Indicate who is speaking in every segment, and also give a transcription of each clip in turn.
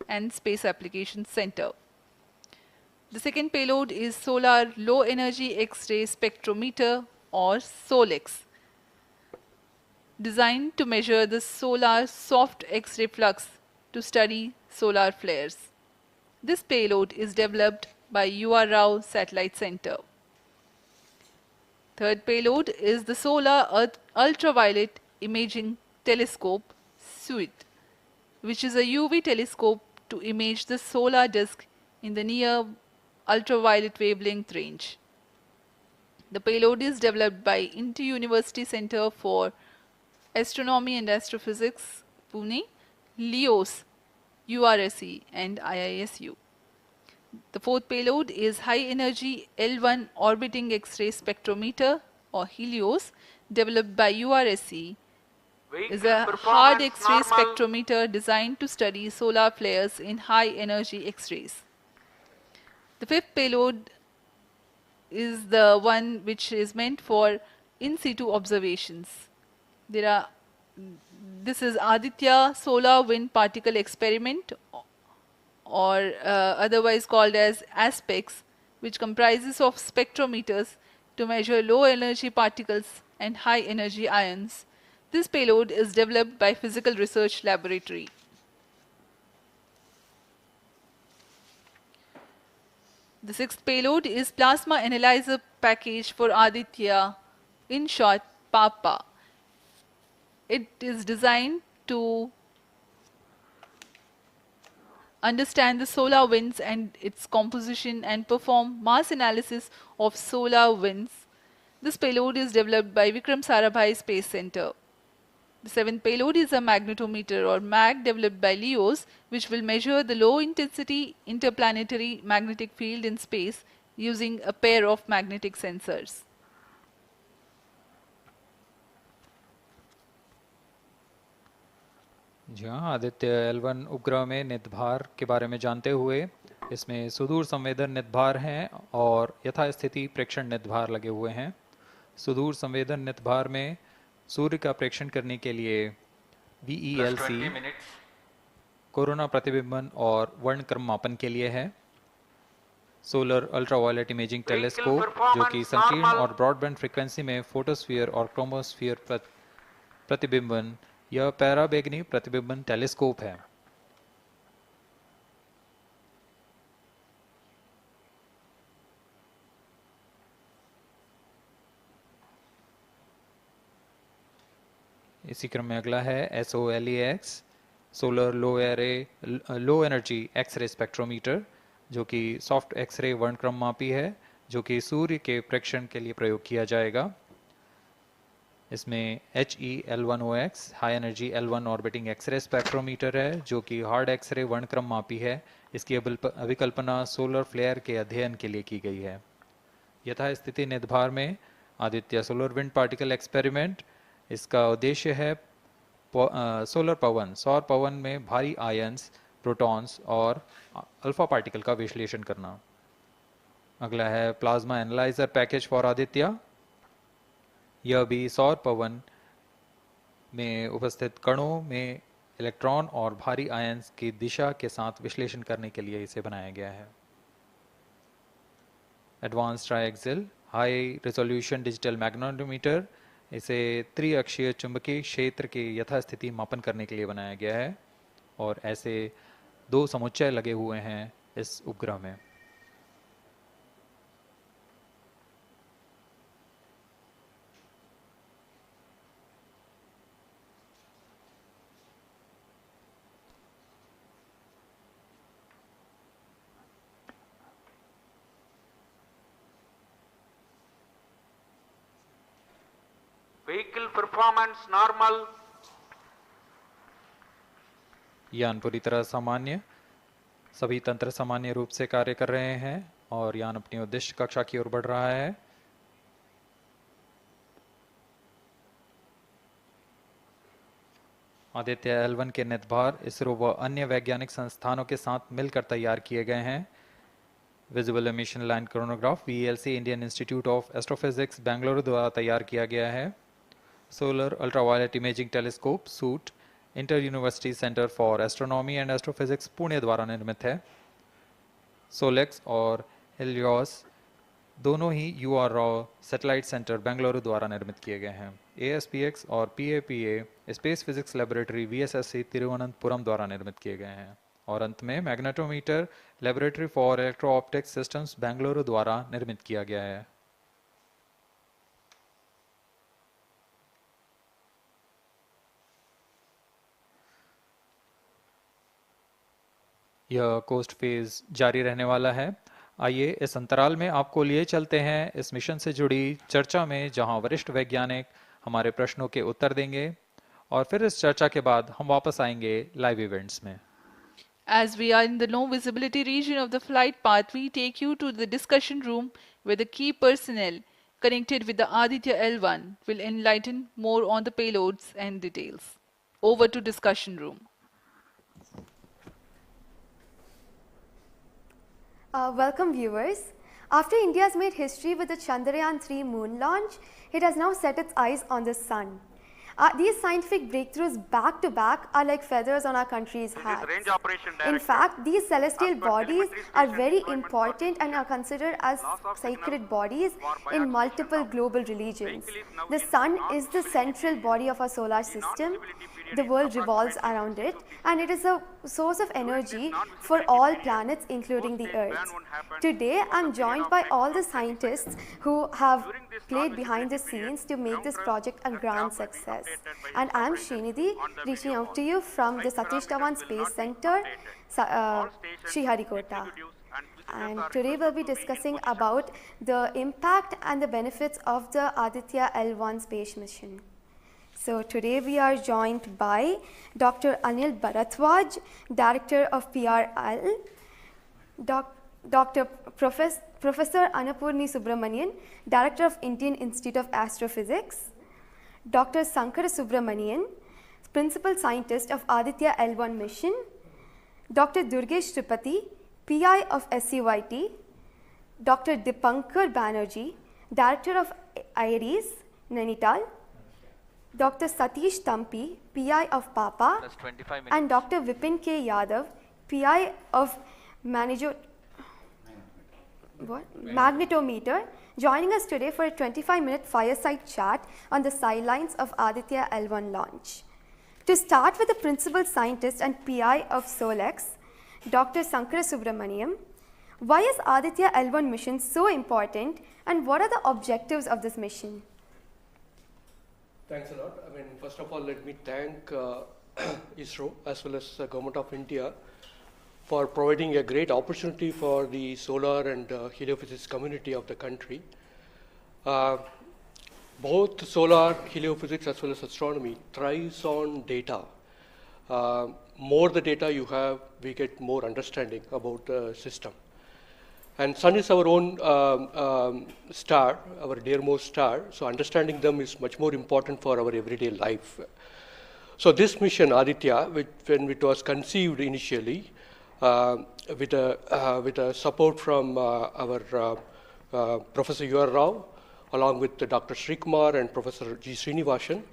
Speaker 1: and Space Applications Center. The second payload is Solar Low Energy X-ray Spectrometer, or SOLEX, designed to measure the solar soft X-ray flux to study solar flares. This payload is developed by UR Rao Satellite Center. Third payload is the Solar Earth Ultraviolet Imaging Telescope SUIT, which is a UV telescope to image the solar disk in the near ultraviolet wavelength range. The payload is developed by Inter-University Center for Astronomy and Astrophysics, Pune, LEOS, URSE and IISU. The fourth payload is High Energy L1 Orbiting X-ray Spectrometer, or HELIOS, developed by URSE. Is a hard X-ray spectrometer designed to study solar flares in high energy X-rays. The fifth payload is the one which is meant for in situ observations. This is Aditya Solar Wind Particle Experiment, or otherwise called as ASPEX, which comprises of spectrometers to measure low energy particles and high energy ions. This payload is developed by Physical Research Laboratory. The sixth payload is Plasma Analyzer Package for Aditya, in short PAPA. It is designed to understand the solar winds and its composition and perform mass analysis of solar winds. This payload is developed by Vikram Sarabhai Space Center. The seventh payload is a magnetometer, or MAG, developed by LEOS, which will measure the low intensity interplanetary magnetic field in space using a pair of magnetic sensors.
Speaker 2: जी हाँ, Aditya L1 उपग्रह में नितभार के बारे में जानते हुए इसमें सुदूर संवेदन नितभार हैं और यथास्थिति प्रेक्षण नितभार लगे हुए हैं। सुदूर संवेदन नितभार में सूर्य का प्रेक्षण करने के लिए VELC कोरोना प्रतिबिंबन और वर्णक्रम मापन के लिए है। सोलर अल्ट्रावायलेट इमेजिंग टेलीस्कोप, जो कि संकीर्ण और ब्रॉडबैंड फ्रीक्वेंसी में फोटोस्फीयर और क्रोमोस्फीयर प्रतिबिंबन, यह पैराबैंगनी प्रतिबिंबन टेलीस्कोप है। इसी क्रम में अगला है SOLEX, solar low energy x-ray spectrometer, जो कि सॉफ्ट एक्सरे वर्णक्रम मापी है, जो कि सूर्य के प्रेक्षण के लिए प्रयोग किया जाएगा। इसमें HEL1OX high energy L1 orbiting x-ray spectrometer है, जो कि हार्ड एक्सरे वर्णक्रम मापी है। इसकी अभिकल्पना सोलर फ्लेयर के अध्ययन के लिए की गई है। यथास्थिति नितभार में Aditya solar wind particle experiment, इसका उद्देश्य है सोलर पवन, सौर पवन में भारी आयंस, प्रोटॉन्स और अल्फा पार्टिकल का विश्लेषण करना। अगला है plasma analyser package for Aditya. यह भी सौर पवन में उपस्थित कणों में इलेक्ट्रॉन और भारी आयंस की दिशा के साथ विश्लेषण करने के लिए इसे बनाया गया है। Advance triaxial high resolution digital magnetometer, इसे त्रिअक्षीय चुंबकीय क्षेत्र के यथास्थिति मापन करने के लिए बनाया गया है और ऐसे 2 समुच्चय लगे हुए हैं इस उपग्रह में।
Speaker 3: Vehicle performance normal.
Speaker 2: यान पूरी तरह सामान्य, सभी तंत्र सामान्य रूप से कार्य कर रहे हैं और यान अपनी उद्दिष्ट कक्षा की ओर बढ़ रहा है। आदित्य L1 के नितभार इसरो व अन्य वैज्ञानिक संस्थानों के साथ मिलकर तैयार किए गए हैं। Visible emission line chronograph VELC Indian institute of astrophysics Bengaluru द्वारा तैयार किया गया है। Solar ultraviolet imaging telescope suit inter university centre for astronomy and astrophysics Pune द्वारा निर्मित है। सोलेक्स और हेलियोस दोनों ही UR Rao satellite centre Bengaluru द्वारा निर्मित किए गए हैं। ASPX और PAPA space physics laboratory VSSC Thiruvananthapuram द्वारा निर्मित किए गए हैं। और अंत में magnetometer laboratory for electro optics systems Bengaluru द्वारा निर्मित किया गया है। यह कोस्ट फेज जारी रहने वाला है। आइए इस अंतराल में आपको लिए चलते हैं इस मिशन से जुड़ी चर्चा में, जहां वरिष्ठ वैज्ञानिक हमारे प्रश्नों के उत्तर देंगे और फिर इस चर्चा के बाद हम वापस आएंगे लाइव इवेंट्स में।
Speaker 1: As we are in the low visibility region of the flight path, we take you to the discussion room where the key personnel connected with the Aditya-L1 will enlighten more on the payloads and details. Over to discussion room.
Speaker 4: Welcome viewers. After India has made history with the Chandrayaan-3 moon launch, it has now set its eyes on the sun. These scientific breakthroughs back to back are like feathers on our country's hats.
Speaker 3: Range Operation
Speaker 4: In
Speaker 3: Director,
Speaker 4: fact, these celestial
Speaker 3: as per
Speaker 4: bodies
Speaker 3: telemetry
Speaker 4: are
Speaker 3: station
Speaker 4: very
Speaker 3: deployment
Speaker 4: important and are considered as
Speaker 3: loss of
Speaker 4: sacred
Speaker 3: signal
Speaker 4: bodies
Speaker 3: for
Speaker 4: in
Speaker 3: biodistribution
Speaker 4: multiple
Speaker 3: now.
Speaker 4: global religions.
Speaker 3: Vehicle is now
Speaker 4: The
Speaker 3: in
Speaker 4: sun is the
Speaker 3: non-visibility
Speaker 4: central
Speaker 3: period.
Speaker 4: body of our solar
Speaker 3: The
Speaker 4: system.
Speaker 3: non-visibility period
Speaker 4: The
Speaker 3: is
Speaker 4: world revolves
Speaker 3: approximately
Speaker 4: around it,
Speaker 3: 6 to 6
Speaker 4: and it is a source of energy
Speaker 3: non-visibility
Speaker 4: for all
Speaker 3: period,
Speaker 4: planets, including the
Speaker 3: post-phase
Speaker 4: Earth.
Speaker 3: ban won't happen
Speaker 4: Today,
Speaker 3: over
Speaker 4: I'm
Speaker 3: the period
Speaker 4: joined
Speaker 3: of
Speaker 4: by
Speaker 3: time
Speaker 4: all the
Speaker 3: from 25
Speaker 4: scientists who have
Speaker 3: During this
Speaker 4: played behind the
Speaker 3: non-visibility
Speaker 4: scenes
Speaker 3: period,
Speaker 4: to make this
Speaker 3: ground
Speaker 4: project a
Speaker 3: truth
Speaker 4: grand
Speaker 3: staff will be
Speaker 4: success.
Speaker 3: updated by
Speaker 4: And
Speaker 3: its
Speaker 4: I'm
Speaker 3: operators
Speaker 4: Srinidhi,
Speaker 3: on the
Speaker 4: reaching
Speaker 3: video
Speaker 4: out to
Speaker 3: wall.
Speaker 4: you from the
Speaker 3: Flight
Speaker 4: Satish
Speaker 3: parameters
Speaker 4: Dhawan
Speaker 3: will
Speaker 4: Space
Speaker 3: not be
Speaker 4: Center,
Speaker 3: updated. All stations,
Speaker 4: Sriharikota.
Speaker 3: executives and visitors
Speaker 4: And
Speaker 3: are
Speaker 4: today we'll be
Speaker 3: requested to
Speaker 4: discussing
Speaker 3: in position.
Speaker 4: about the impact and the benefits of the Aditya-L1 space mission. So today we are joined by Dr. Anil Bharadwaj, Director of PRL, Dr. Professor Annapurni Subramanian, Director of Indian Institute of Astrophysics, Dr. Sankara Subramanian, Principal Scientist of Aditya-L1 mission, Dr. Durgesh Tripati, PI of SCYT, Dr. Dipankar Banerjee, Director of IRIS, Nainital, Dr. Satish Tampi, PI of PAPA,
Speaker 3: That's 25 minutes.
Speaker 4: and Dr. Vipin K. Yadav, PI of Magnetometer, joining us today for a 25-minute fireside chat on the sidelines of Aditya-L1 launch. To start with the principal scientist and PI of SOLEX, Dr. Sankara Subramaniam, why is Aditya-L1 mission so important and what are the objectives of this mission?
Speaker 5: Thanks a lot. I mean, first of all, let me thank ISRO as well as the Government of India for providing a great opportunity for the solar and heliophysics community of the country. Both solar, heliophysics as well as astronomy thrives on data. More the data you have, we get more understanding about the system. And sun is our own star, our dearmost star, so understanding them is much more important for our everyday life. So this mission, Aditya, when it was conceived initially, with a support from our Professor U.R. Rao, along with Dr. Srikumar and Professor G. Srinivasan,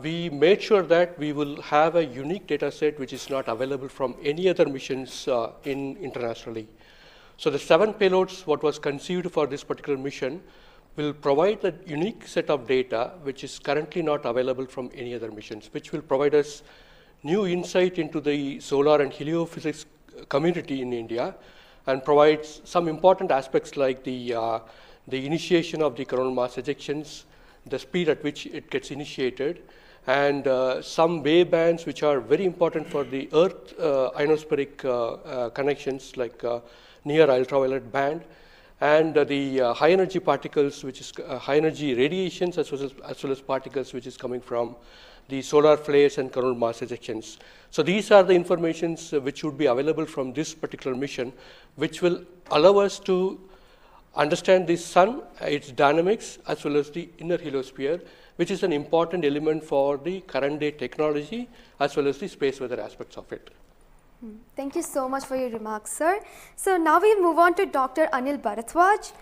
Speaker 5: we made sure that we will have a unique data set which is not available from any other missions internationally. So the 7 payloads, what was conceived for this particular mission, will provide a unique set of data which is currently not available from any other missions, which will provide us new insight into the solar and heliophysics community in India and provides some important aspects like the initiation of the coronal mass ejections, the speed at which it gets initiated, and some wave bands which are very important for the Earth ionospheric connections like near ultraviolet band, and the high energy particles, which is high energy radiations as well as particles which is coming from the solar flares and coronal mass ejections. So these are the informations which would be available from this particular mission, which will allow us to understand the sun, its dynamics, as well as the inner heliosphere, which is an important element for the current day technology as well as the space weather aspects of it.
Speaker 4: Thank you so much for your remarks, sir. So now we move on to Dr. Anil Bharadwaj.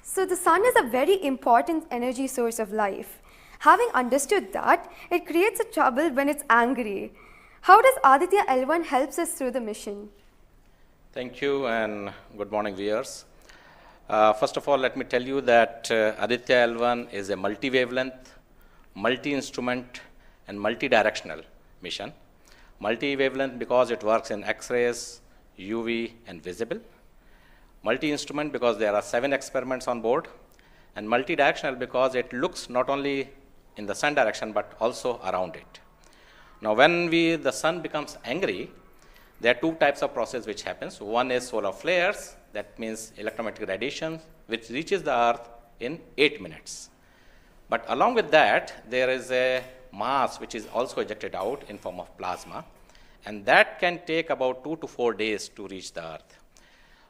Speaker 4: So the sun is a very important energy source of life. Having understood that, it creates a trouble when it's angry. How does Aditya-L1 helps us through the mission?
Speaker 6: Thank you and good morning, viewers. First of all, let me tell you that Aditya-L1 is a multi-wavelength, multi-instrument and multi-directional mission. Multi-wavelength because it works in X-rays, UV and visible. Multi-instrument because there are 7 experiments on board. And multi-directional because it looks not only in the sun direction but also around it. Now when the sun becomes angry, there are 2 types of process which happens. One is solar flares, that means electromagnetic radiation, which reaches the earth in 8 minutes. But along with that, there is a mass which is also ejected out in form of plasma, and that can take about 2 to 4 days to reach the earth.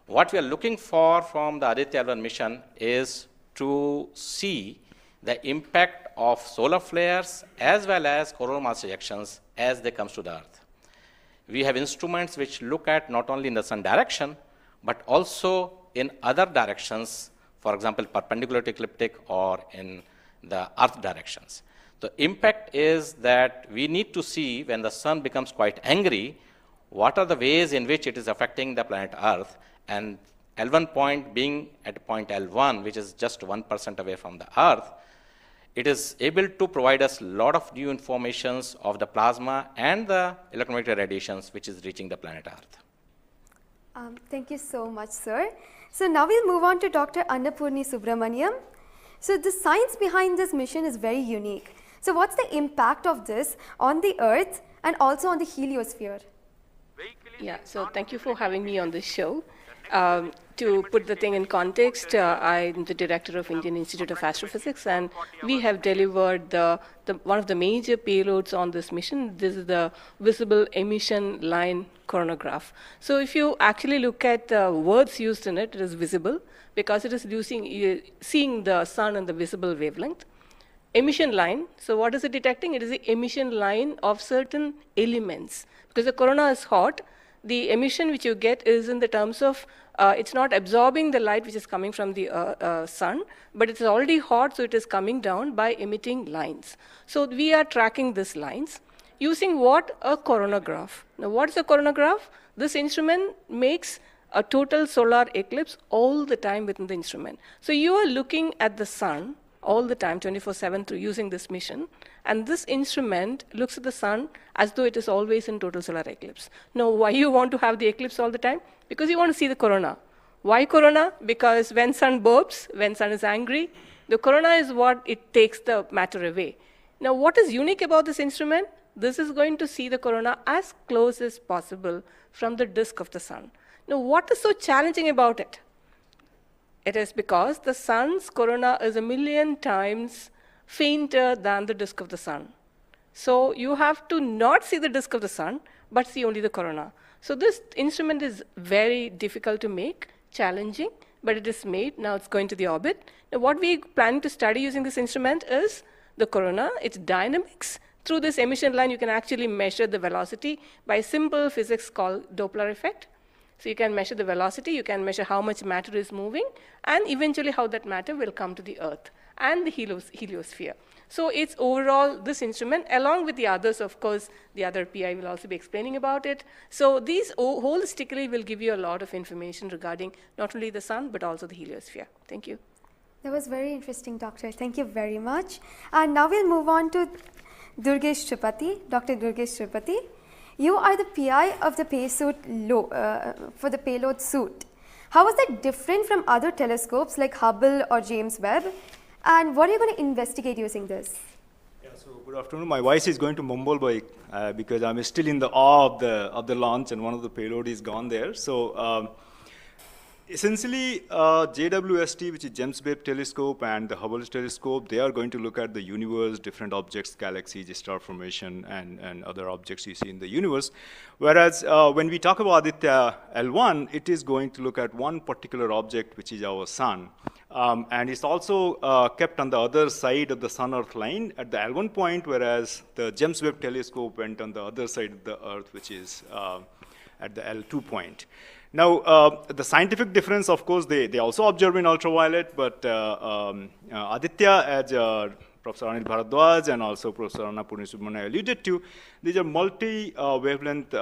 Speaker 6: What we are looking for from the Aditya-L1 mission is to see the impact of solar flares as well as coronal mass ejections as they come to the earth. We have instruments which look at not only in the sun direction, but also in other directions, for example, perpendicular to ecliptic or in the earth directions. The impact is that we need to see when the sun becomes quite angry, what are the ways in which it is affecting the planet Earth, and L1 point being at point L1, which is just 1% away from the Earth, it is able to provide us a lot of new informations of the plasma and the electromagnetic radiations which is reaching the planet Earth.
Speaker 4: Thank you so much, sir. So now we'll move on to Dr. Annapurni Subramaniam. So the science behind this mission is very unique. So what's the impact of this on the Earth and also on the heliosphere?
Speaker 7: Yeah, so thank you for having me on this show. To put the thing in context, I'm the director of Indian Institute of Astrophysics, and we have delivered one of the major payloads on this mission. This is the visible emission line coronagraph. So if you actually look at the words used in it, it is visible because it is seeing the sun in the visible wavelength. Emission line, so what is it detecting? It is the emission line of certain elements. Because the corona is hot, the emission which you get is in the terms of, it's not absorbing the light which is coming from the sun, but it's already hot, so it is coming down by emitting lines. So we are tracking these lines using what? A coronagraph. Now what's a coronagraph? This instrument makes a total solar eclipse all the time within the instrument. So you are looking at the sun all the time, 24/7 through using this mission. And this instrument looks at the sun as though it is always in total solar eclipse. Now, why you want to have the eclipse all the time? Because you want to see the corona. Why corona? Because when sun burps, when sun is angry, the corona is what it takes the matter away. Now, what is unique about this instrument? This is going to see the corona as close as possible from the disk of the sun. Now, what is so challenging about it? It is because the sun's corona is 1,000,000 times fainter than the disk of the sun. So you have to not see the disk of the sun, but see only the corona. So this instrument is very difficult to make, challenging, but it is made. Now it's going to the orbit. Now what we plan to study using this instrument is the corona, its dynamics. Through this emission line, you can actually measure the velocity by simple physics called Doppler effect. So you can measure the velocity, you can measure how much matter is moving, and eventually how that matter will come to the Earth and the heliosphere. So it's overall this instrument, along with the others, of course, the other PI will also be explaining about it. So these holistically will give you a lot of information regarding not only the sun, but also the heliosphere. Thank you.
Speaker 4: That was very interesting, Doctor. Thank you very much. And now we'll move on to Durgesh Tripathi, Dr. Durgesh Tripathi. You are the PI of the for the payload suit. How is that different from other telescopes like Hubble or James Webb? And what are you going to investigate using this?
Speaker 8: Yeah, so good afternoon. My voice is going to mumble because I'm still in the awe of the launch and one of the payload is gone there. So essentially, JWST, which is James Webb Telescope, and the Hubble Telescope, they are going to look at the universe, different objects, galaxies, star formation, and other objects you see in the universe. Whereas when we talk about Aditya-L1, it is going to look at one particular object, which is our sun. And it's also kept on the other side of the sun-Earth line at the L1 point, whereas the James Webb Telescope went on the other side of the Earth, which is at the L2 point. Now, the scientific difference, of course, they also observe in ultraviolet, but Aditya, as Professor Anil Bharadwaj and also Professor Annapurni Subramanian alluded to. These are multi-wavelength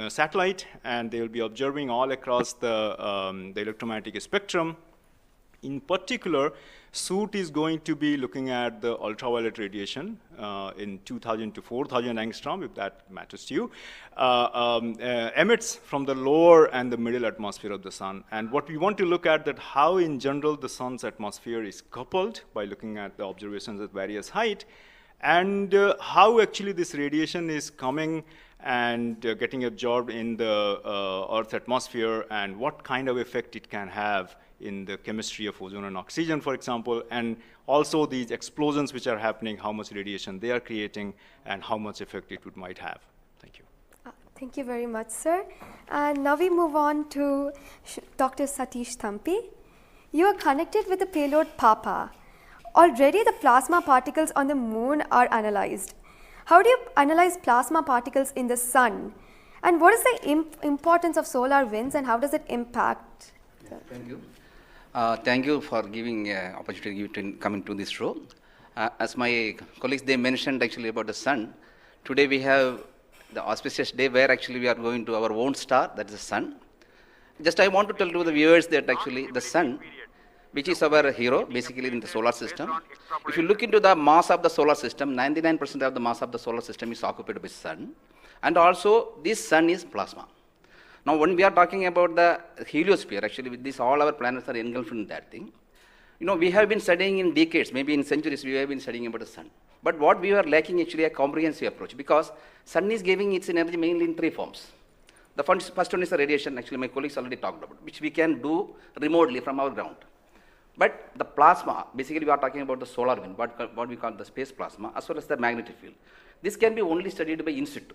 Speaker 8: satellite, and they will be observing all across the electromagnetic spectrum. In particular, SUIT is going to be looking at the ultraviolet radiation in 2000 to 4000 angstrom, if that matters to you, emits from the lower and the middle atmosphere of the sun. And what we want to look at that how in general the sun's atmosphere is coupled by looking at the observations at various height, and how actually this radiation is coming and getting absorbed in the Earth's atmosphere, and what kind of effect it can have in the chemistry of ozone and oxygen, for example, and also these explosions which are happening, how much radiation they are creating, and how much effect it might have. Thank you.
Speaker 4: Thank you very much, sir. And now we move on to Dr. Satish Thampi. You are connected with the payload PAPA. Already the plasma particles on the moon are analyzed. How do you analyze plasma particles in the sun? And what is the importance of solar winds, and how does it impact?
Speaker 9: Thank you. Thank you for giving opportunity to come into this show. As my colleagues, they mentioned actually about the sun. Today we have the auspicious day where actually we are going to our own star, that is the sun. Just I want to tell to the viewers that actually the sun, which is our hero basically in the solar system. If you look into the mass of the solar system, 99% of the mass of the solar system is occupied by sun. And also this sun is plasma. Now, when we are talking about the heliosphere, actually with this, all our planets are engulfed in that thing. You know, we have been studying in decades, maybe in centuries, we have been studying about the sun. But what we are lacking actually a comprehensive approach, because sun is giving its energy mainly in three forms. The first one is the radiation, actually my colleagues already talked about, which we can do remotely from our ground. But the plasma, basically we are talking about the solar wind, what we call the space plasma, as well as the magnetic field. This can be only studied by in situ.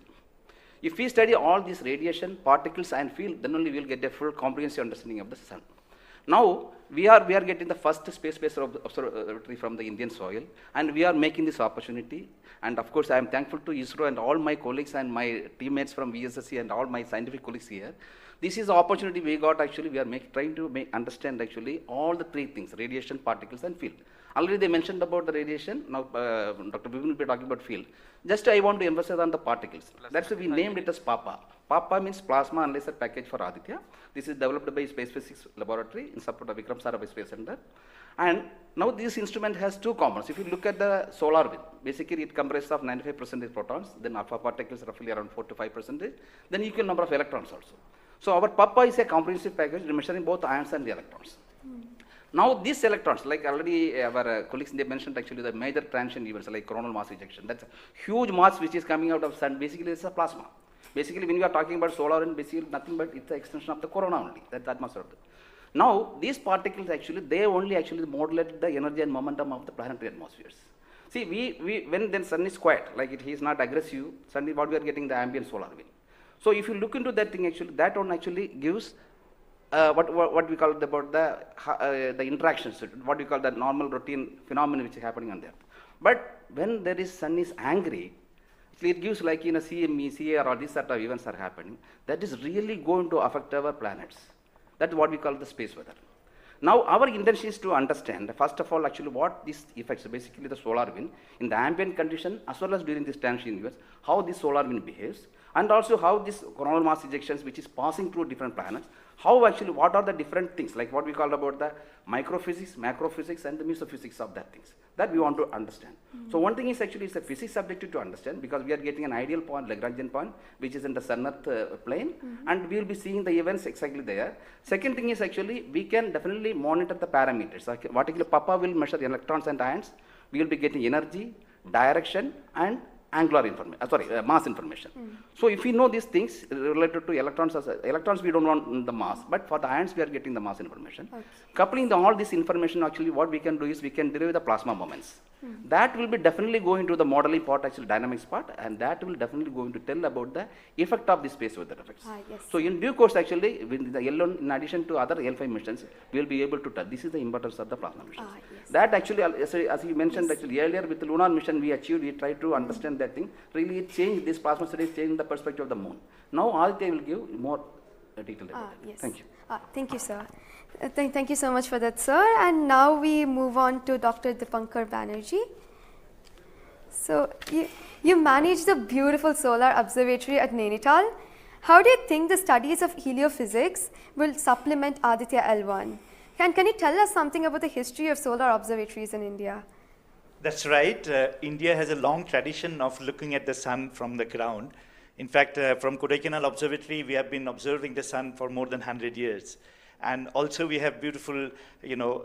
Speaker 9: If we study all these radiation, particles and field, then only we will get a full comprehensive understanding of the sun. Now, we are getting the first space-based observatory from the Indian soil, and we are making this opportunity. And of course, I am thankful to ISRO and all my colleagues and my teammates from VSSC and all my scientific colleagues here. This is the opportunity we got actually, we are trying to understand actually all the three things, radiation, particles and field. Already they mentioned about the radiation, now Dr. Vivin will be talking about field. Just I want to emphasize on the particles. That's why we named it as PAPA. PAPA means Plasma Analyzer Package for Aditya. This is developed by Space Physics Laboratory in support of Vikram Sarabhai Space Center. And now this instrument has two components. If you look at the solar wind, basically it comprises of 95% protons, then alpha particles roughly around 4 to 5%, then equal number of electrons also. So our PAPA is a comprehensive package measuring both ions and the electrons. Now these electrons, like already our colleagues they mentioned actually the major transition events like coronal mass ejection. That's a huge mass which is coming out of sun. Basically it's a plasma. Basically when we are talking about solar wind, basically nothing but it's the extension of the corona only. That's the atmosphere. Now these particles actually they only actually modulate the energy and momentum of the planetary atmospheres. See we when then sun is quiet, like he is not aggressive, suddenly what we are getting the ambient solar wind. So if you look into that thing actually, that one actually gives what we call about the interactions, what we call the normal routine phenomenon which is happening on there. But when there is sun is angry, it gives like in a CME, CAR or these sort of events are happening, that is really going to affect our planets. That's what we call the space weather. Now our intention is to understand, first of all actually what these effects, basically the solar wind, in the ambient condition as well as during this transition events, how this solar wind behaves, and also how this coronal mass ejections which is passing through different planets, how actually, what are the different things, like what we call about the microphysics, macrophysics and the mesophysics of that things, that we want to understand. So one thing is actually it's a physics subjective to understand because we are getting an ideal point, Lagrangian point, which is in the sun-earth plane, and we will be seeing the events exactly there. Second thing is actually, we can definitely monitor the parameters. Like particularly PAPA will measure the electrons and ions, we will be getting energy, direction and angular information, mass information. So if we know these things related to electrons, electrons we don't want the mass, but for the ions we are getting the mass information. Okay. Coupling all this information, actually what we can do is we can derive the plasma moments. That will be definitely going to the modeling part, actually dynamics part, and that will definitely going to tell about the effect of the space weather effects.
Speaker 4: Yes.
Speaker 9: So in due course, actually, with the L1, in addition to other L5 missions, we will be able to tell. This is the importance of the plasma missions.
Speaker 4: Yes.
Speaker 9: That actually, as you mentioned, actually earlier with the lunar mission we achieved, we tried to understand that thing. Really, it changed this plasma studies, changed the perspective of the moon. Now, Aditya will give more detail about it.
Speaker 4: Yes.
Speaker 9: Thank you.
Speaker 4: Thank you, sir. Thank you so much for that, sir. And now we move on to Dr. Dipankar Banerjee. So you manage the beautiful solar observatory at Nainital. How do you think the studies of heliophysics will supplement Aditya-L1? Can you tell us something about the history of solar observatories in India?
Speaker 10: That's right. India has a long tradition of looking at the sun from the ground. In fact, from Kodaikanal Observatory, we have been observing the sun for more than 100 years. And also we have beautiful,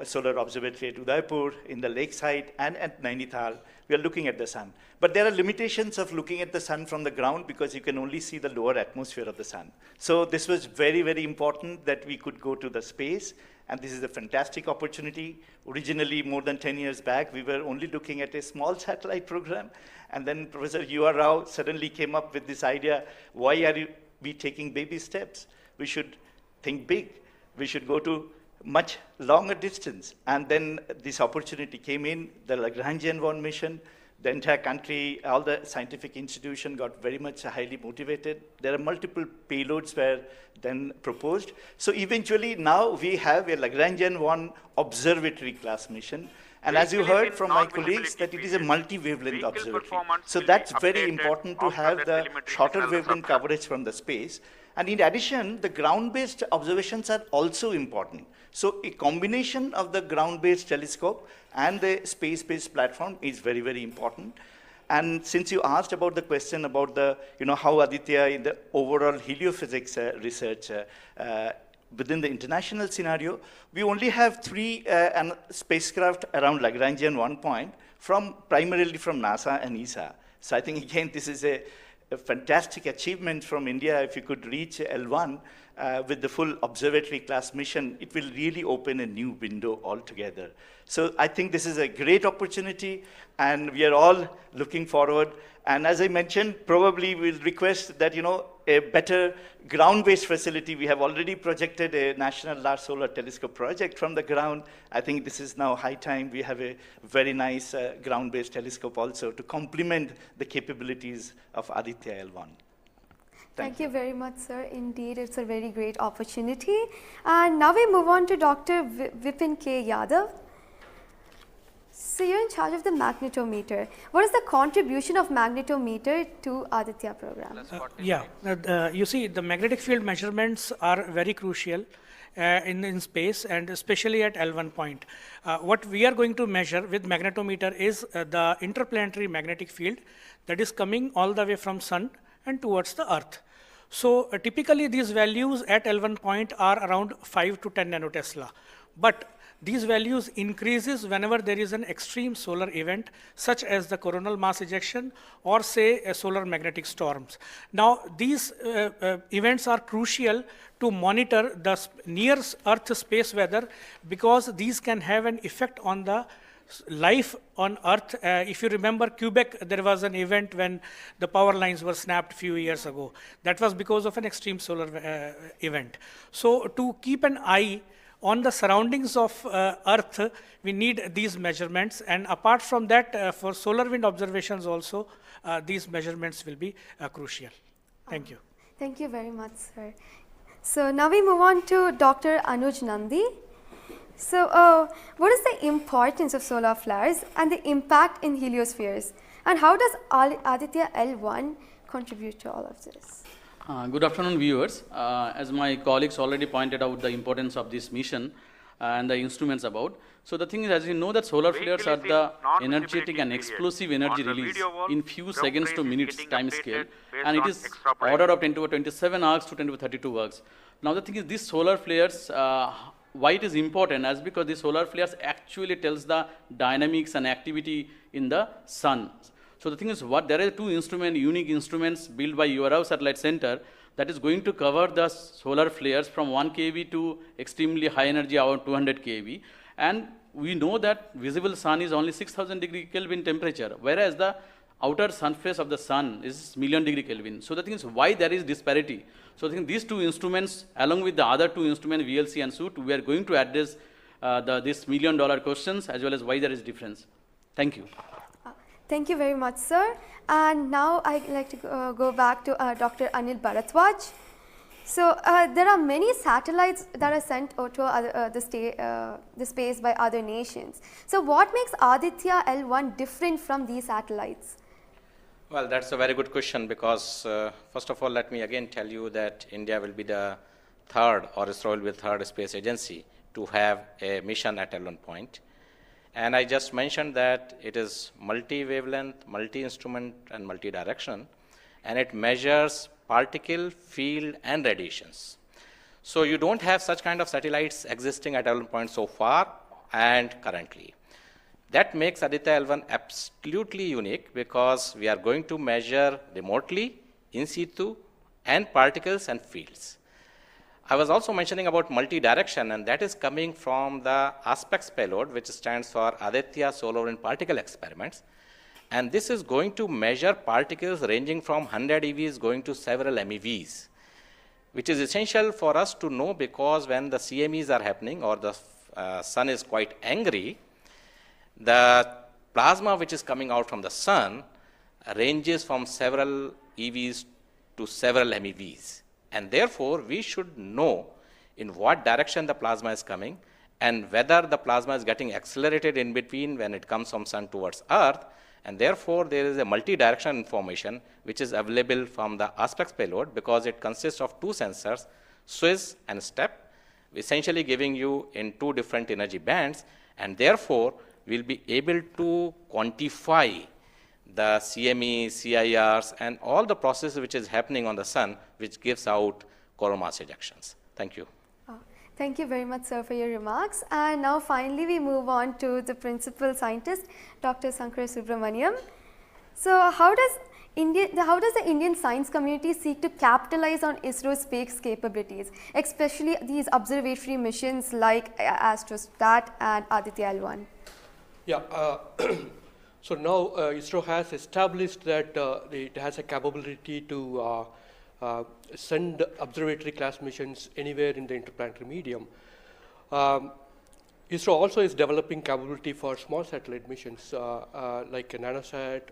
Speaker 10: solar observatory at Udaipur, in the lakeside, and at Nainital. We are looking at the sun. But there are limitations of looking at the sun from the ground because you can only see the lower atmosphere of the sun. So this was very, very important that we could go to the space. And this is a fantastic opportunity. Originally, more than 10 years back, we were only looking at a small satellite program. And then Professor U.R. Rao suddenly came up with this idea, why are we taking baby steps? We should think big. We should go to much longer distance. And then this opportunity came in, the Lagrangian-1 mission. The entire country, all the scientific institution got very much highly motivated. There are multiple payloads were then proposed. So eventually now we have a Lagrangian-1 observatory class mission. And as you heard from my colleagues, that it is a multi-wavelength observatory. So that's very important to have the shorter wavelength coverage from the space. And in addition, the ground-based observations are also important. So a combination of the ground-based telescope and the space-based platform is very, very important. And since you asked about the question about the, how Aditya in the overall heliophysics research within the international scenario, we only have 3 spacecraft around Lagrangian 1 point primarily from NASA and ESA. So I think again, this is a fantastic achievement from India. If you could reach L1 with the full observatory class mission, it will really open a new window altogether. So I think this is a great opportunity, and we are all looking forward. And as I mentioned, probably we'll request that, a better ground-based facility. We have already projected a National Large Solar Telescope project from the ground. I think this is now high time we have a very nice ground-based telescope also to complement the capabilities of Aditya-L1.
Speaker 4: Thank you very much, sir. Indeed, it's a very great opportunity. And now we move on to Dr. Vipin K. Yadav. So you're in charge of the magnetometer. What is the contribution of magnetometer to Aditya program?
Speaker 11: You see, the magnetic field measurements are very crucial in space, and especially at L1 point. What we are going to measure with magnetometer is the interplanetary magnetic field that is coming all the way from sun and towards the earth. So typically these values at L1 point are around 5 to 10 nanotesla. But these values increases whenever there is an extreme solar event, such as the coronal mass ejection or say a solar magnetic storms. Now these events are crucial to monitor the near Earth space weather, because these can have an effect on the life on Earth. If you remember Quebec, there was an event when the power lines were snapped a few years ago. That was because of an extreme solar event. So to keep an eye on the surroundings of Earth, we need these measurements. And apart from that, for solar wind observations also, these measurements will be crucial. Thank you.
Speaker 4: Thank you very much, sir. So now we move on to Dr. Anuj Nandi. So what is the importance of solar flares and the impact in heliospheres? And how does Aditya-L1 contribute to all of this?
Speaker 12: Good afternoon, viewers. As my colleagues already pointed out the importance of this mission and the instruments about. So the thing is, as you know, that solar flares are the energetic and explosive energy release in few seconds to minutes time scale, and it is order of 10 to the 27 arcs to 10 to the 32 arcs. Now the thing is, these solar flares, why it is important, as because the solar flares actually tells the dynamics and activity in the sun. So the thing is, there are 2 unique instruments built by URAO Satellite Center that is going to cover the solar flares from 1 kV to extremely high energy, around 200 kV. And we know that visible sun is only 6000 degree Kelvin temperature, whereas the outer surface of the sun is million degree Kelvin. So the thing is, why there is disparity? So I think these 2 instruments, along with the other 2 instruments, VLC and SUIT, we are going to address this $1 million questions, as well as why there is difference. Thank you.
Speaker 4: Thank you very much, sir. And now I'd like to go back to Dr. Anil Bharadwaj. So there are many satellites that are sent to the space by other nations. So what makes Aditya-L1 different from these satellites?
Speaker 6: Well, that's a very good question because, first of all, let me again tell you that India will be the third, or ISRO will be the third space agency to have a mission at L1 point. And I just mentioned that it is multi-wavelength, multi-instrument, and multi-direction, and it measures particle, field, and radiations. So you don't have such kind of satellites existing at L1 point so far and currently. That makes Aditya-L1 absolutely unique because we are going to measure remotely, in situ, and particles and fields. I was also mentioning about multi-direction, and that is coming from the ASPECTS payload, which stands for Aditya Solar Wind Particle Experiments. And this is going to measure particles ranging from 100 EVs going to several MeVs, which is essential for us to know because when the CMEs are happening or the sun is quite angry, the plasma which is coming out from the sun ranges from several EVs to several MeVs. And therefore, we should know in what direction the plasma is coming and whether the plasma is getting accelerated in between when it comes from sun towards earth. And therefore, there is a multi-direction information which is available from the ASPECTS payload because it consists of two sensors, SWIS and STEP, essentially giving you in two different energy bands. And therefore, we'll be able to quantify the CME, CIRs, and all the processes which is happening on the sun, which gives out coronal mass ejections. Thank you.
Speaker 4: Thank you very much, sir, for your remarks. And now finally we move on to the principal scientist, Dr. Sankara Subramaniam. So how does the Indian science community seek to capitalize on ISRO's space capabilities, especially these observatory missions like Astrostat and Aditya-L1?
Speaker 5: Yeah, so now ISRO has established that it has a capability to send observatory class missions anywhere in the interplanetary medium. ISRO also is developing capability for small satellite missions like a nanosat,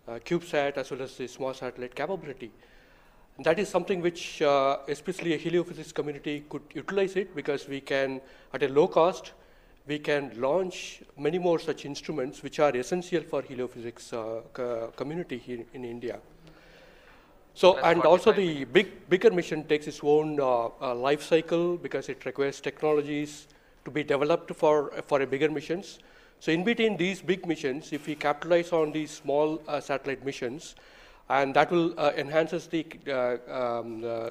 Speaker 5: CubeSat, as well as the small satellite capability. And that is something which especially a heliophysics community could utilize it because we can, at a low cost, we can launch many more such instruments which are essential for heliophysics community here in India. So, and also the bigger mission takes its own life cycle because it requires technologies to be developed for a bigger missions. So in between these big missions, if we capitalize on these small satellite missions, and that will enhances the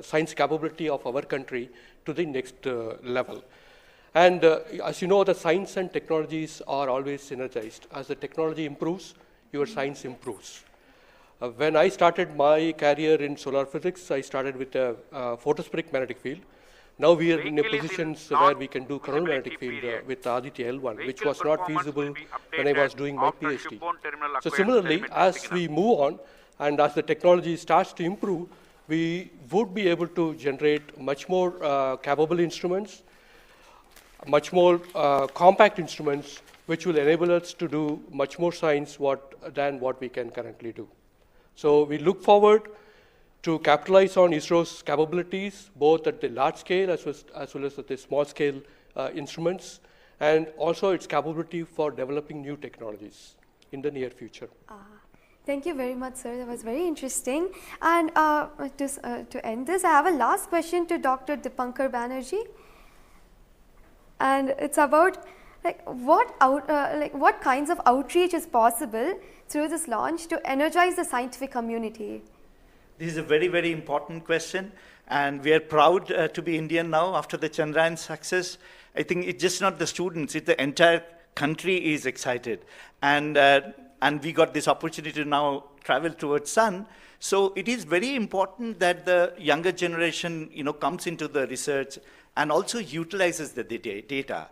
Speaker 5: science capability of our country to the next level. And as you know, the science and technologies are always synergized. As the technology improves, your science improves. When I started my career in solar physics, I started with a photospheric magnetic field. Now we are in a position where we can do coronal magnetic field with Aditya-L1, which was not feasible when I was doing my PhD. So similarly, as we move on and as the technology starts to improve, we would be able to generate much more capable instruments, much more compact instruments, which will enable us to do much more science than what we can currently do. So we look forward to capitalize on ISRO's capabilities, both at the large scale as well as at the small scale instruments, and also its capability for developing new technologies in the near future.
Speaker 4: Thank you very much, sir. That was very interesting. And to end this, I have a last question to Dr. Dipankar Banerjee. And it's about what kinds of outreach is possible through this launch to energize the scientific community?
Speaker 10: This is a very, very important question, and we are proud to be Indian now after the Chandrayaan success. I think it's just not the students, it's the entire country is excited. And we got this opportunity to now travel towards sun. So it is very important that the younger generation, comes into the research and also utilizes the data.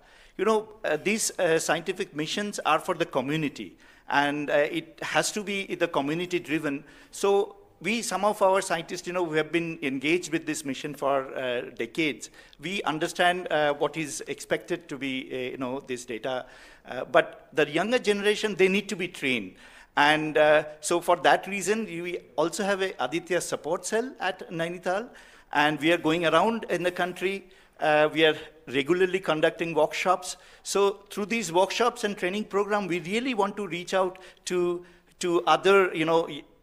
Speaker 10: These scientific missions are for the community, and it has to be the community driven. So some of our scientists, who have been engaged with this mission for decades, we understand what is expected to be, this data. But the younger generation, they need to be trained. And so for that reason, we also have a Aditya support cell at Nainital. And we are going around in the country. We are regularly conducting workshops. So through these workshops and training program, we really want to reach out to other,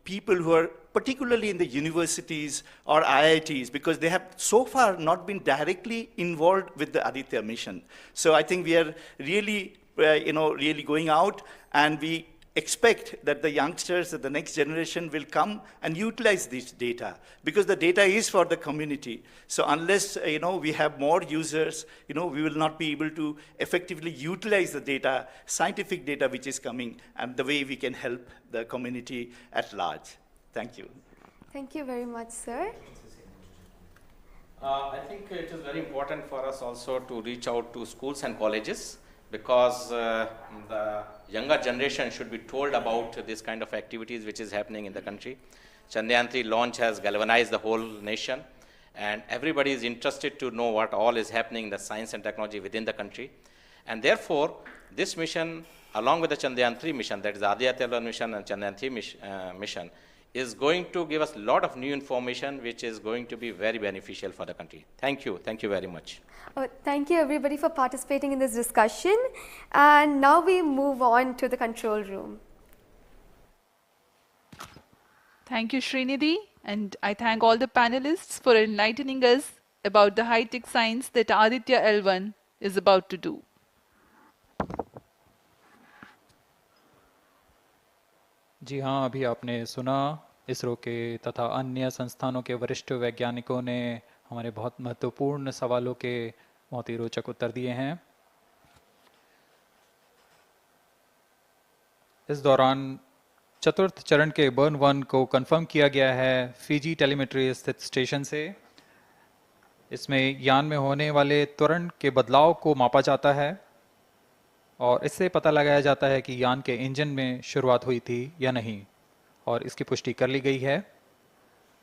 Speaker 10: people who are particularly in the universities or IITs, because they have so far not been directly involved with the Aditya mission. So I think we are really, really going out, and we expect that the youngsters, that the next generation will come and utilize this data, because the data is for the community. So unless we have more users, we will not be able to effectively utilize the data, scientific data which is coming, and the way we can help the community at large. Thank you.
Speaker 4: Thank you very much, sir.
Speaker 6: I think it is very important for us also to reach out to schools and colleges, because the younger generation should be told about this kind of activities which is happening in the country. Chandrayaan-3 launch has galvanized the whole nation, and everybody is interested to know what all is happening in the science and technology within the country. And therefore, this mission, along with the Chandrayaan-3 mission, that is the Aditya-L1 mission and Chandrayaan-3 mission, is going to give us a lot of new information which is going to be very beneficial for the country. Thank you. Thank you very much.
Speaker 4: Thank you everybody for participating in this discussion. And now we move on to the control room.
Speaker 1: Thank you, Srinidhi, and I thank all the panelists for enlightening us about the high-tech science that Aditya-L1 is about to do.
Speaker 2: जी हाँ, अभी आपने सुना इसरो के तथा अन्य संस्थानों के वरिष्ठ वैज्ञानिकों ने हमारे बहुत महत्वपूर्ण सवालों के बहुत ही रोचक उत्तर दिए हैं। इस दौरान चतुर्थ चरण के बर्न 1 को कंफर्म किया गया है फिजी टेलीमेट्री स्थित स्टेशन से। इसमें यान में होने वाले त्वरण के बदलाव को मापा जाता है और इससे पता लगाया जाता है कि यान के इंजन में शुरुआत हुई थी या नहीं, और इसकी पुष्टि कर ली गई है।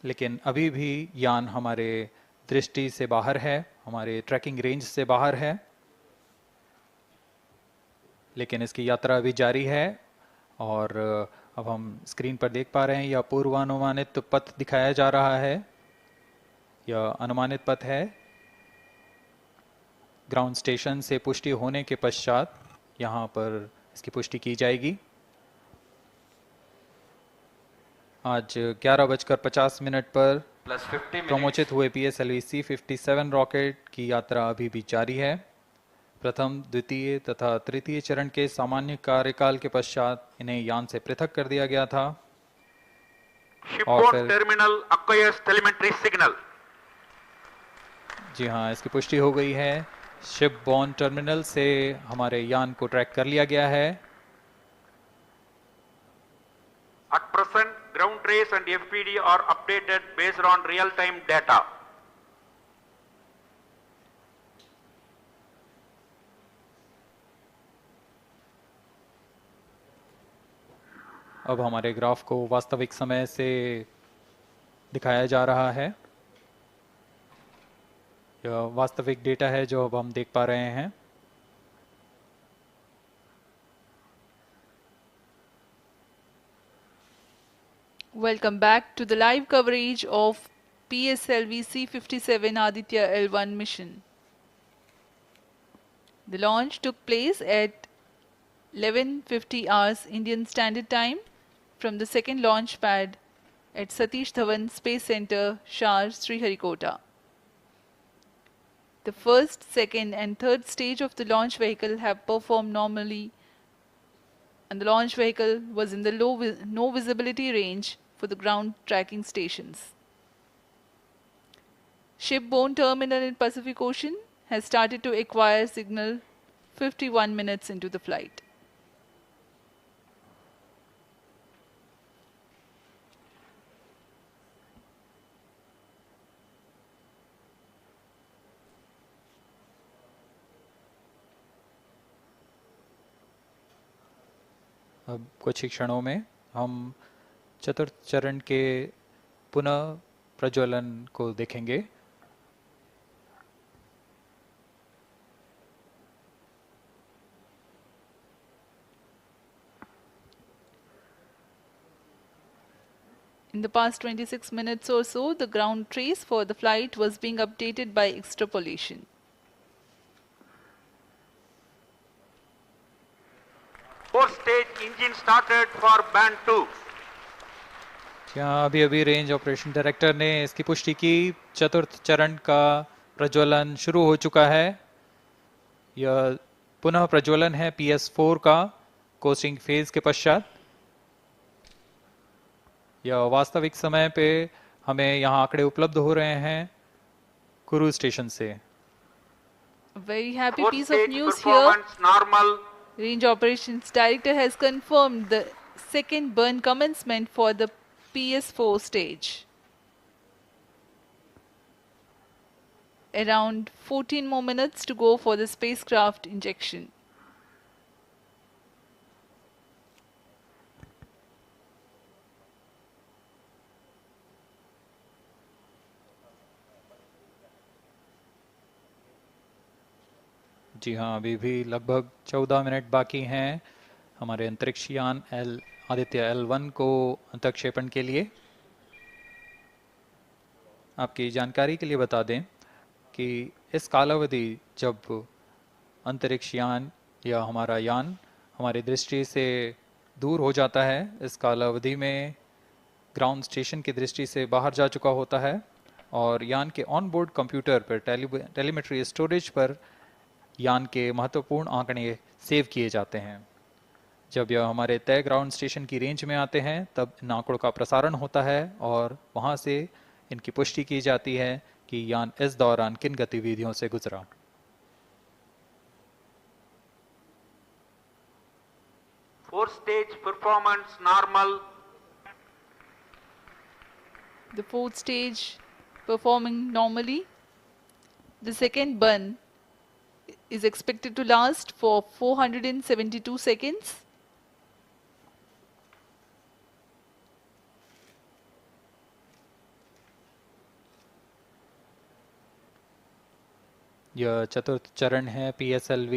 Speaker 2: लेकिन अभी भी यान हमारे दृष्टि से बाहर है, हमारे ट्रैकिंग रेंज से बाहर है, लेकिन इसकी यात्रा अभी जारी है। और अब हम स्क्रीन पर देख पा रहे हैं यह पूर्वानुमानित पथ दिखाया जा रहा है। यह अनुमानित पथ है। ग्राउंड स्टेशन से पुष्टि होने के पश्चात यहाँ पर इसकी पुष्टि की जाएगी। आज 11:50 पर प्रमोचित हुए PSLV-C57 रॉकेट की यात्रा अभी भी जारी है। प्रथम, द्वितीय तथा तृतीय चरण के सामान्य कार्यकाल के पश्चात इन्हें यान से पृथक कर दिया गया था। और फिर
Speaker 13: टर्मिनल acquires telemetry signal.
Speaker 2: जी हाँ, इसकी पुष्टि हो गई है। शिपबॉर्न टर्मिनल से हमारे यान को ट्रैक कर लिया गया है।
Speaker 13: At present, ground trace and FPD are updated based on real-time data.
Speaker 2: अब हमारे ग्राफ को वास्तविक समय से दिखाया जा रहा है। यह वास्तविक डेटा है जो अब हम देख पा रहे हैं।
Speaker 1: Welcome back to the live coverage of PSLV-C57 Aditya-L1 mission. The launch took place at 11:50 hours Indian Standard Time from the second launch pad at Satish Dhawan Space Center, Shar, Sriharikota. The first, second and third stage of the launch vehicle have performed normally, and the launch vehicle was in the no visibility range for the ground tracking stations. Shipborne terminal in Pacific Ocean has started to acquire signal 51 minutes into the flight.
Speaker 2: अब कुछ ही क्षणों में हम चतुर्थ चरण के पुनः प्रज्वलन को देखेंगे।
Speaker 1: In the past 26 minutes or so, the ground trace for the flight was being updated by extrapolation.
Speaker 13: Fourth stage engine started for band 2.
Speaker 2: यहाँ अभी अभी रेंज ऑपरेशन डायरेक्टर ने इसकी पुष्टि की, चतुर्थ चरण का प्रज्वलन शुरू हो चुका है। यह पुनः प्रज्वलन है PS4 का कोस्टिंग फेज के पश्चात। यह वास्तविक समय पे हमें यहाँ आंकड़े उपलब्ध हो रहे हैं क्रूज स्टेशन से।
Speaker 1: Very happy
Speaker 13: Fourth
Speaker 1: piece of
Speaker 13: stage
Speaker 1: news here.
Speaker 13: performance normal.
Speaker 1: Range Operations Director has confirmed the second burn commencement for the PS4 stage. Around 14 more minutes to go for the spacecraft injection.
Speaker 2: जी हाँ, अभी भी लगभग 14 minute बाकी हैं हमारे अंतरिक्ष यान आदित्य-L1 को अंतक्षेपण के लिए। आपकी जानकारी के लिए बता दें कि इस कालावधि जब अंतरिक्ष यान या हमारा यान हमारी दृष्टि से दूर हो जाता है, इस कालावधि में ग्राउंड स्टेशन की दृष्टि से बाहर जा चुका होता है और यान के ऑन बोर्ड कंप्यूटर पर टेलीमेट्री स्टोरेज पर यान के महत्वपूर्ण आंकड़े सेव किए जाते हैं। जब यह हमारे तय ग्राउंड स्टेशन की रेंज में आते हैं, तब इन आंकड़ों का प्रसारण होता है और वहां से इनकी पुष्टि की जाती है कि यान इस दौरान किन गतिविधियों से गुजरा।
Speaker 13: Fourth stage performance normal.
Speaker 1: The fourth stage performing normally. The second burn is expected to last for 472 seconds.
Speaker 2: यह चतुर्थ चरण है PSLV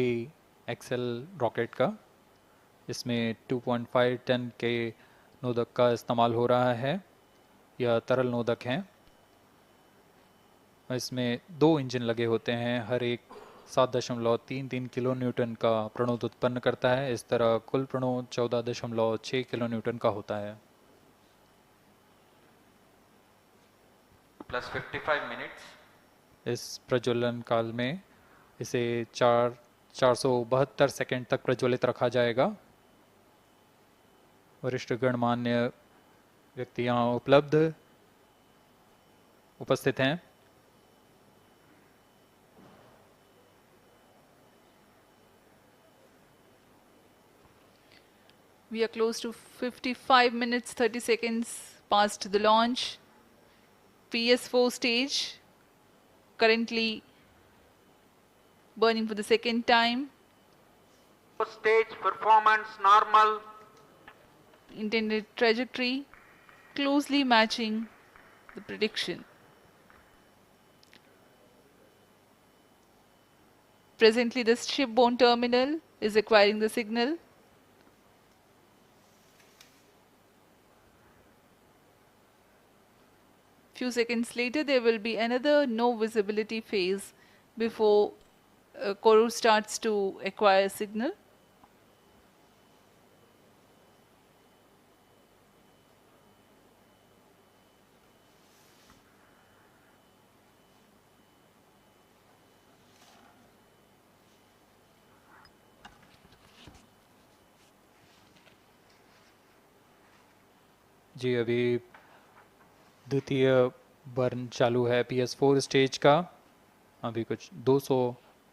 Speaker 2: XL रॉकेट का। इसमें 2.5 टन के नोदक का इस्तेमाल हो रहा है। यह तरल नोदक हैं। इसमें 2 इंजन लगे होते हैं, हर एक 7.33 किलो न्यूटन का प्रणोद उत्पन्न करता है। इस तरह कुल प्रणोद 14.6 किलो न्यूटन का होता है।
Speaker 14: Plus 55 minutes.
Speaker 2: इस प्रज्वलन काल में इसे 472 सेकंड तक प्रज्वलित रखा जाएगा। वरिष्ठ गणमान्य व्यक्ति यहाँ उपस्थित हैं।
Speaker 1: We are close to 55 minutes 30 seconds past the launch. PS4 stage currently burning for the second time.
Speaker 13: Fourth stage performance normal.
Speaker 1: Intended trajectory closely matching the prediction. Presently the shipborne terminal is acquiring the signal. Few seconds later there will be another no visibility phase before Koru starts to acquire signal.
Speaker 2: जी अभी द्वितीय burn चालू है PS4 stage का। अभी कुछ 200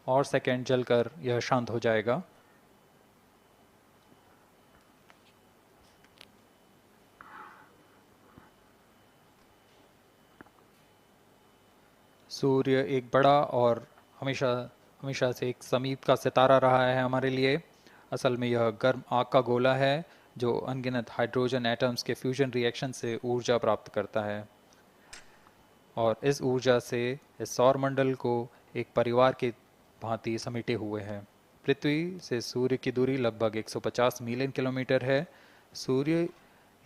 Speaker 2: और second जलकर यह शांत हो जाएगा। सूर्य एक बड़ा और हमेशा से एक समीप का सितारा रहा है हमारे लिए। असल में यह गर्म आग का गोला है जो अनगिनत हाइड्रोजन एटम्स के फ्यूजन रिएक्शन से ऊर्जा प्राप्त करता है और इस ऊर्जा से इस सौर मंडल को एक परिवार के भांति समेटे हुए है। पृथ्वी से सूर्य की दूरी लगभग 150 मिलियन किलोमीटर है। सूर्य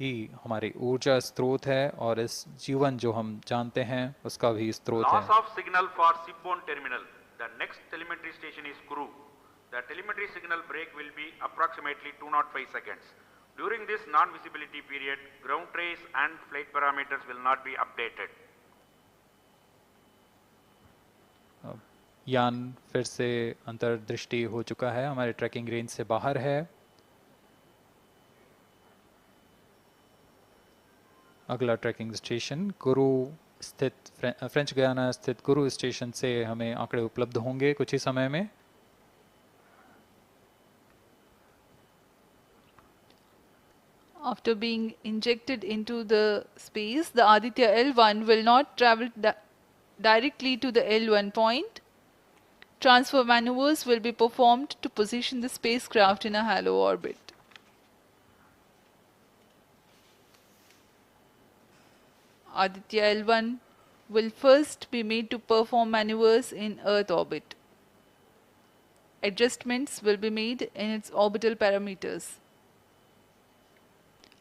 Speaker 2: ही हमारी ऊर्जा स्रोत है और इस जीवन जो हम जानते हैं उसका भी स्रोत है.
Speaker 13: Loss of signal for shipborne terminal. The next telemetry station is Kuru. The telemetry signal break will be approximately 205 seconds. During this non-visibility period, ground trace and flight parameters will not be updated.
Speaker 2: यान फिर से अंतर्दृष्टि हो चुका है, हमारे trekking range से बाहर है. अगला ट्रैकिंग स्टेशन कुरू स्थित फ्रेंच गयाना स्थित कुरू स्टेशन से हमें आंकड़े उपलब्ध होंगे कुछ ही समय में.
Speaker 1: After being injected into the space, the Aditya-L1 will not travel directly to the L1 point. Transfer maneuvers will be performed to position the spacecraft in a halo orbit. Aditya-L1 will first be made to perform maneuvers in Earth orbit. Adjustments will be made in its orbital parameters.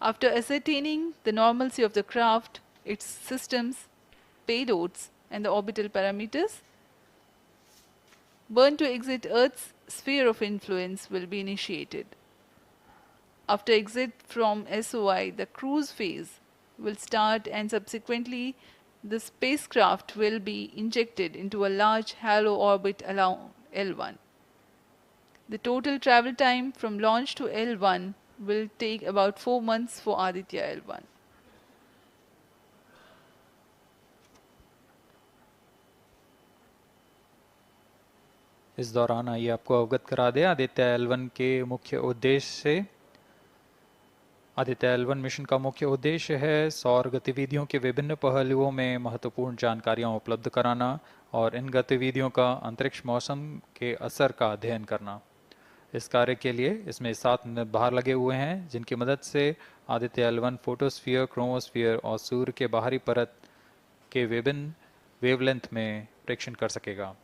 Speaker 1: After ascertaining the normalcy of the craft, its systems, payloads, and the orbital parameters, burn to exit Earth's sphere of influence will be initiated. After exit from SOI, the cruise phase will start and subsequently the spacecraft will be injected into a large halo orbit along L1. The total travel time from launch to L1 will take about 4 months for Aditya-L1.
Speaker 2: इस दौरान आइए आपको अवगत करा दें आदित्य-L1 के मुख्य उद्देश्य से. आदित्य-L1 मिशन का मुख्य उद्देश्य है सौर गतिविधियों के विभिन्न पहलुओं में महत्वपूर्ण जानकारियां उपलब्ध कराना और इन गतिविधियों का अंतरिक्ष मौसम के असर का अध्ययन करना. इस कार्य के लिए इसमें 7 भार लगे हुए हैं जिनकी मदद से आदित्य-L1 फोटोस्फीयर, क्रोमोस्फीयर और सूर्य के बाहरी परत के विभिन्न वेवलेंथ में प्रेक्षण कर सकेगा.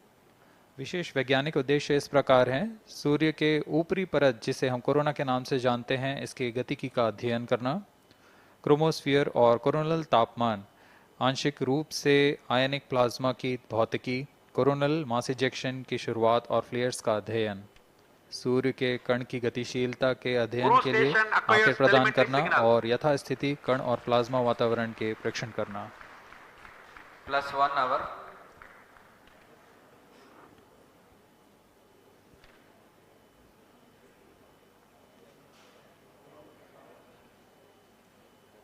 Speaker 2: विशेष वैज्ञानिक उद्देश्य इस प्रकार हैं: सूर्य के ऊपरी परत जिसे हम कोरोना के नाम से जानते हैं इसके गतिकी का अध्ययन करना, क्रोमोस्फीयर और कोरोनल तापमान, आंशिक रूप से आयनिक प्लाज्मा की भौतिकी, कोरोनल मास इजेक्शन की शुरुआत और फ्लेयर्स का अध्ययन, सूर्य के कण की गतिशीलता के अध्ययन के लिए आंकड़े प्रदान करना और यथास्थिति कण और प्लाज्मा वातावरण के प्रेक्षण करना.
Speaker 14: +1 hour.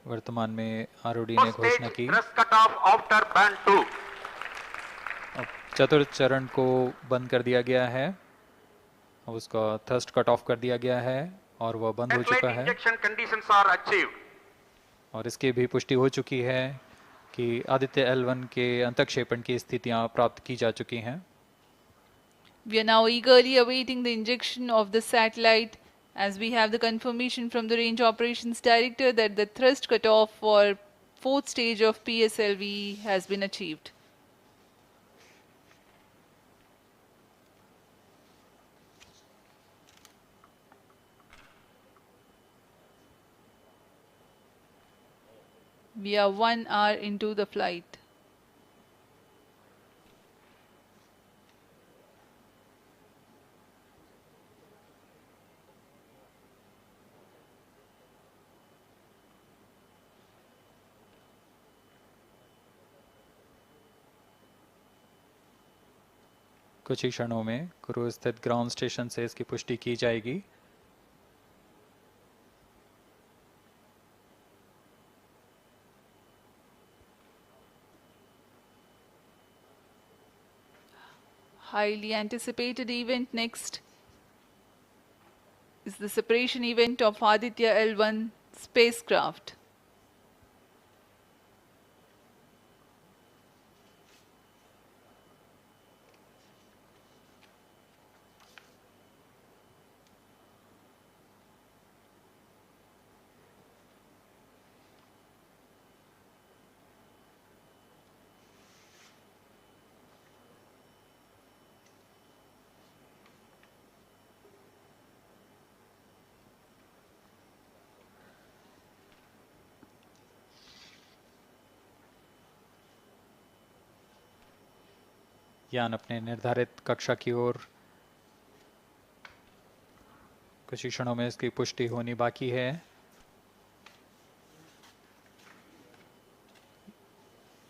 Speaker 2: वर्तमान में आरओडी ने घोषणा की अब चतुर्थ चरण को बंद कर दिया गया है, अब उसका थ्रस्ट कट ऑफ कर दिया गया है और वह बंद हो चुका है और इसकी भी पुष्टि हो चुकी है कि आदित्य-L1 के अंतःक्षेपण की स्थितियां प्राप्त की जा चुकी हैं.
Speaker 1: We are now eagerly awaiting the injection of the satellite as we have the confirmation from the Range Operations Director that the thrust cutoff for 4th stage of PSLV has been achieved. We are 1 hour into the flight.
Speaker 2: कुछ ही क्षणों में कुरू स्थित ground station से इसकी पुष्टि की जाएगी.
Speaker 1: Highly anticipated event next is the separation event of Aditya-L1 spacecraft.
Speaker 2: यान अपने निर्धारित कक्षा की ओर कुछ ही क्षणों में इसकी पुष्टि होनी बाकी है।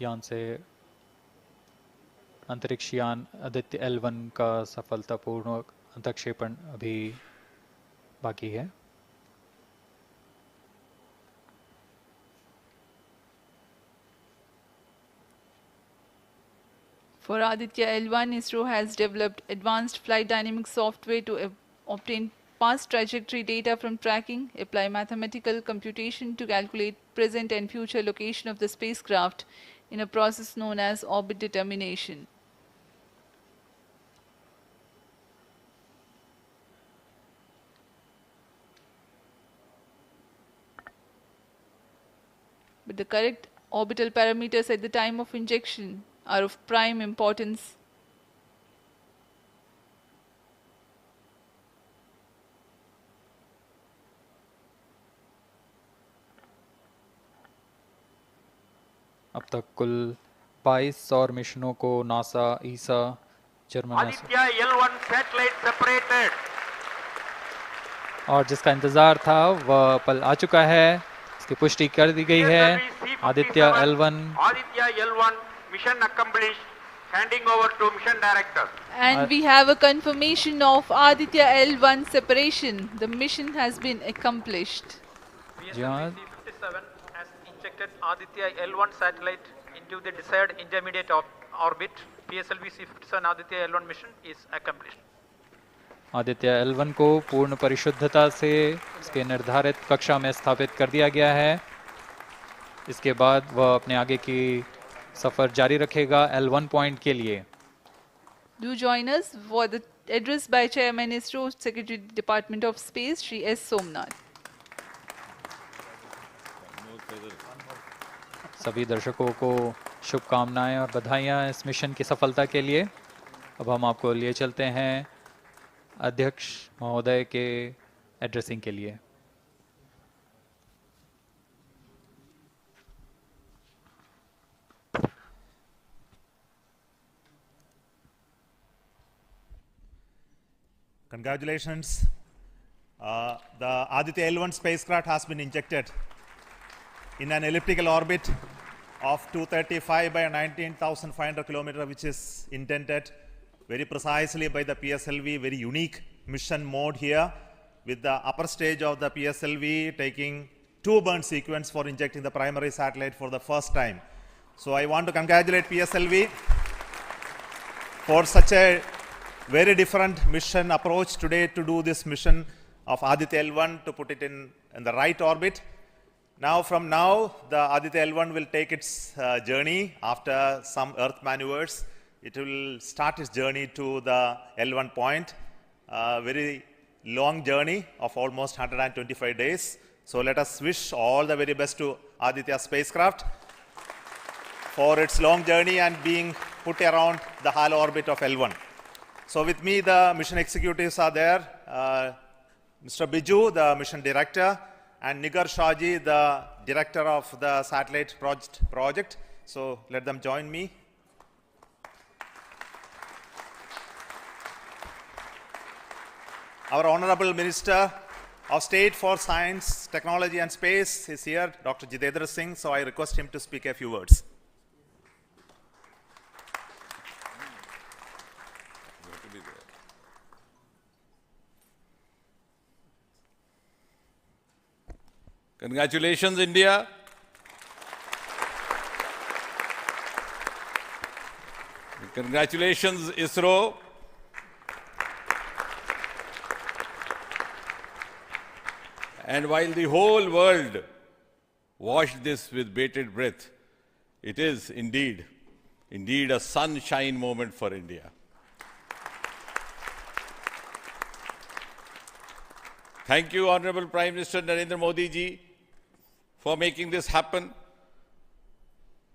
Speaker 2: यान से अंतरिक्ष यान आदित्य-L1 का सफलतापूर्ण अंतक्षेपण अभी बाकी है।
Speaker 1: For Aditya-L1, ISRO has developed advanced flight dynamic software to obtain past trajectory data from tracking, apply mathematical computation to calculate present and future location of the spacecraft in a process known as orbit determination. But the correct orbital parameters at the time of injection are of prime importance.
Speaker 2: अब तक कुल 22 सौर मिशनों को NASA, ईसा, German
Speaker 13: Aditya-L1 satellite separated.
Speaker 2: और जिसका इंतजार था वह पल आ चुका है। इसकी पुष्टि कर दी गई है। आदित्य-L1
Speaker 13: mission accomplished, handing over to mission director.
Speaker 1: And we have a confirmation of Aditya-L1 separation. The mission has been accomplished.
Speaker 15: PSLV-C57 has injected Aditya-L1 satellite into the desired intermediate orbit. PSLV-C57 Aditya-L1 mission is accomplished.
Speaker 2: आदित्य-L1 को पूर्ण परिशुद्धता से इसके निर्धारित कक्षा में स्थापित कर दिया गया है। इसके बाद वह अपने आगे की सफर जारी रखेगा L1 पॉइंट के लिए।
Speaker 1: Do join us for the address by Chairman ISRO Secretary Department of Space Shri S. Somnath.
Speaker 2: सभी दर्शकों को शुभकामनाएं और बधाइयां इस मिशन की सफलता के लिए। अब हम आपको लिए चलते हैं अध्यक्ष महोदय के एड्रेसिंग के लिए।
Speaker 16: Congratulations. The Aditya-L1 spacecraft has been injected in an elliptical orbit of 235 by 19,500 kilometers, which is intended very precisely by the PSLV, very unique mission mode here, with the upper stage of the PSLV taking 2 burn sequence for injecting the primary satellite for the first time. So I want to congratulate PSLV for such a very different mission approach today to do this mission of Aditya-L1 to put it in the right orbit. Now, from now, the Aditya-L1 will take its journey after some Earth maneuvers. It will start its journey to the L1 point, a very long journey of almost 125 days. So let us wish all the very best to Aditya spacecraft for its long journey and being put around the halo orbit of L1. So with me, the mission executives are there. Mr. Biju, the mission director, and Nigar Shahji, the director of the satellite project. So let them join me. Our Honorable Minister of State for Science, Technology and Space is here, Dr. Jitendra Singh. So I request him to speak a few words.
Speaker 17: Congratulations, India. Congratulations, ISRO. And while the whole world watched this with bated breath, it is indeed a sunshine moment for India. Thank you, Honorable Prime Minister Narendra Modi ji, for making this happen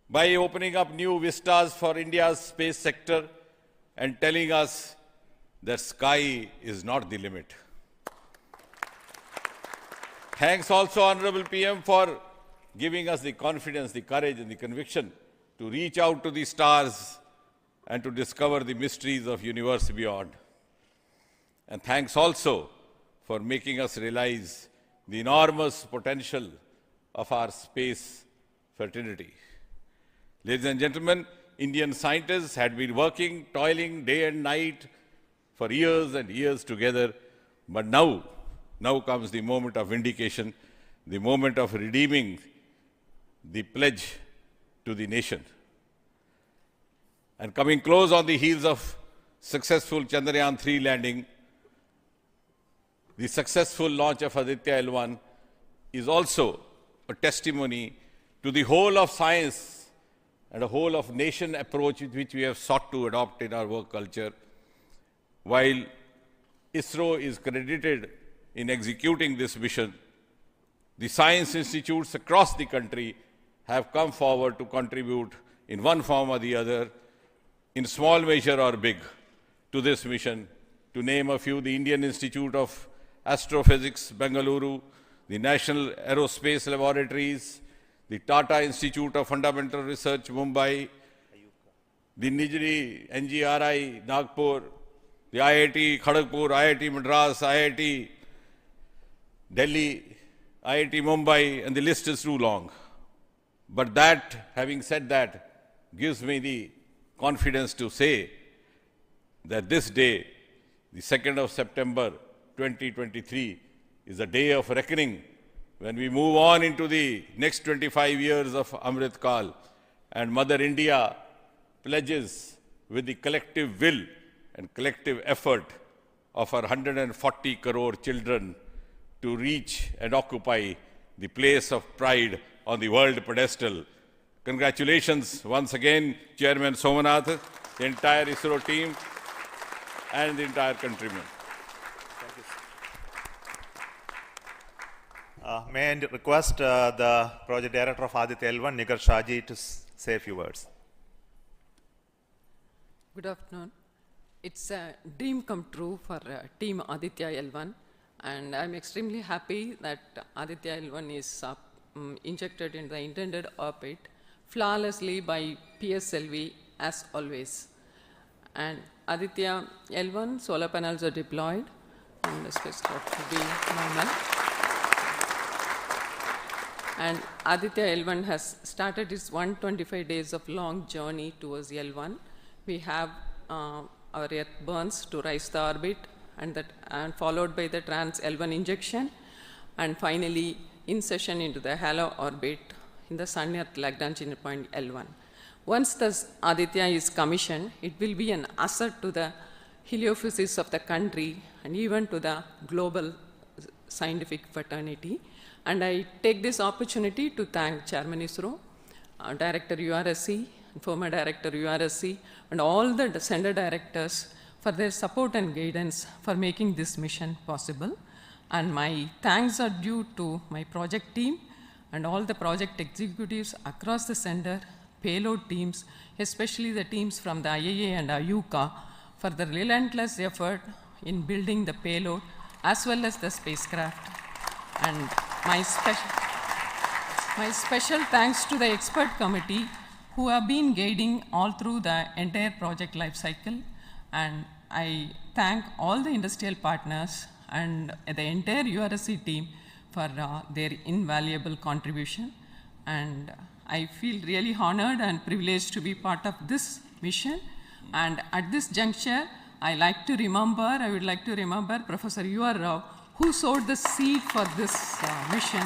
Speaker 17: by opening up new vistas for India's space sector and telling us that sky is not the limit. Thanks also, Honorable PM, for giving us the confidence, the courage and the conviction to reach out to the stars and to discover the mysteries of universe beyond. And thanks also for making us realize the enormous potential of our space fraternity. Ladies and gentlemen, Indian scientists had been working, toiling day and night for years and years together, but now comes the moment of vindication, the moment of redeeming the pledge to the nation. And coming close on the heels of successful Chandrayaan-3 landing, the successful launch of Aditya-L1 is also a testimony to the whole of science and a whole of nation approach which we have sought to adopt in our work culture. While ISRO is credited in executing this mission, the science institutes across the country have come forward to contribute in one form or the other, in small measure or big, to this mission. To name a few, the Indian Institute of Astrophysics, Bengaluru, the National Aerospace Laboratories, the Tata Institute of Fundamental Research, Mumbai, the Nijri NGRI, Nagpur, the IIT Kharagpur, IIT Madras, IIT Delhi, IIT Mumbai, and the list is too long. But that, having said that, gives me the confidence to say that this day, the 2nd of September 2023, is a day of reckoning when we move on into the next 25 years of Amrit Kal, and Mother India pledges with the collective will and collective effort of our 140 crore children to reach and occupy the place of pride on the world pedestal. Congratulations once again, Chairman Somanath, the entire ISRO team, and the entire countrymen.
Speaker 16: May I request the Project Director of Aditya-L1, Nigar Shaji, to say a few words.
Speaker 18: Good afternoon. It's a dream come true for Team Aditya-L1, and I'm extremely happy that Aditya-L1 is injected in the intended orbit flawlessly by PSLV as always. And Aditya-L1 solar panels are deployed, and the spacecraft should be normal. And Aditya-L1 has started its 125 days of long journey towards L1. We have our Earth burns to rise the orbit, and followed by the trans-L1 injection, and finally insertion into the halo orbit in the Sun-Earth Lagrange point L1. Once the Aditya is commissioned, it will be an asset to the heliophysics of the country and even to the global scientific fraternity. And I take this opportunity to thank Chairman ISRO, Director URSC, former Director URSC, and all the center directors for their support and guidance for making this mission possible. And my thanks are due to my project team and all the project executives across the center, payload teams, especially the teams from the IAA and IUCA, for the relentless effort in building the payload as well as the spacecraft. And my special thanks to the expert committee who have been guiding all through the entire project life cycle. And I thank all the industrial partners and the entire URSC team for their invaluable contribution. And I feel really honored and privileged to be part of this mission. And at this juncture, I would like to remember Professor U.R. Rao, who sowed the seed for this mission,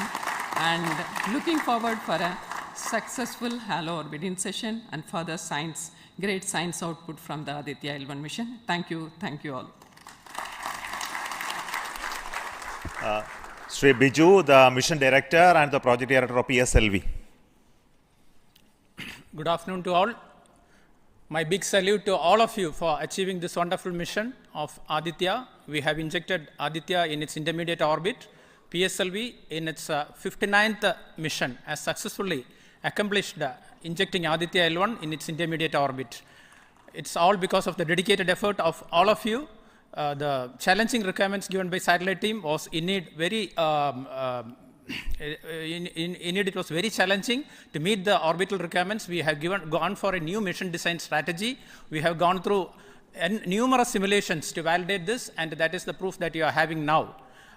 Speaker 18: and looking forward for a successful halo orbit insertion and further great science output from the Aditya-L1 mission. Thank you all.
Speaker 16: Sri Biju, the Mission Director and the Project Director of PSLV.
Speaker 15: Good afternoon to all. My big salute to all of you for achieving this wonderful mission of Aditya. We have injected Aditya in its intermediate orbit. PSLV in its 59th mission has successfully accomplished injecting Aditya-L1 in its intermediate orbit. It's all because of the dedicated effort of all of you. The challenging requirements given by satellite team was indeed very in it, it was very challenging to meet the orbital requirements. We have gone for a new mission design strategy. We have gone through numerous simulations to validate this, and that is the proof that you are having now.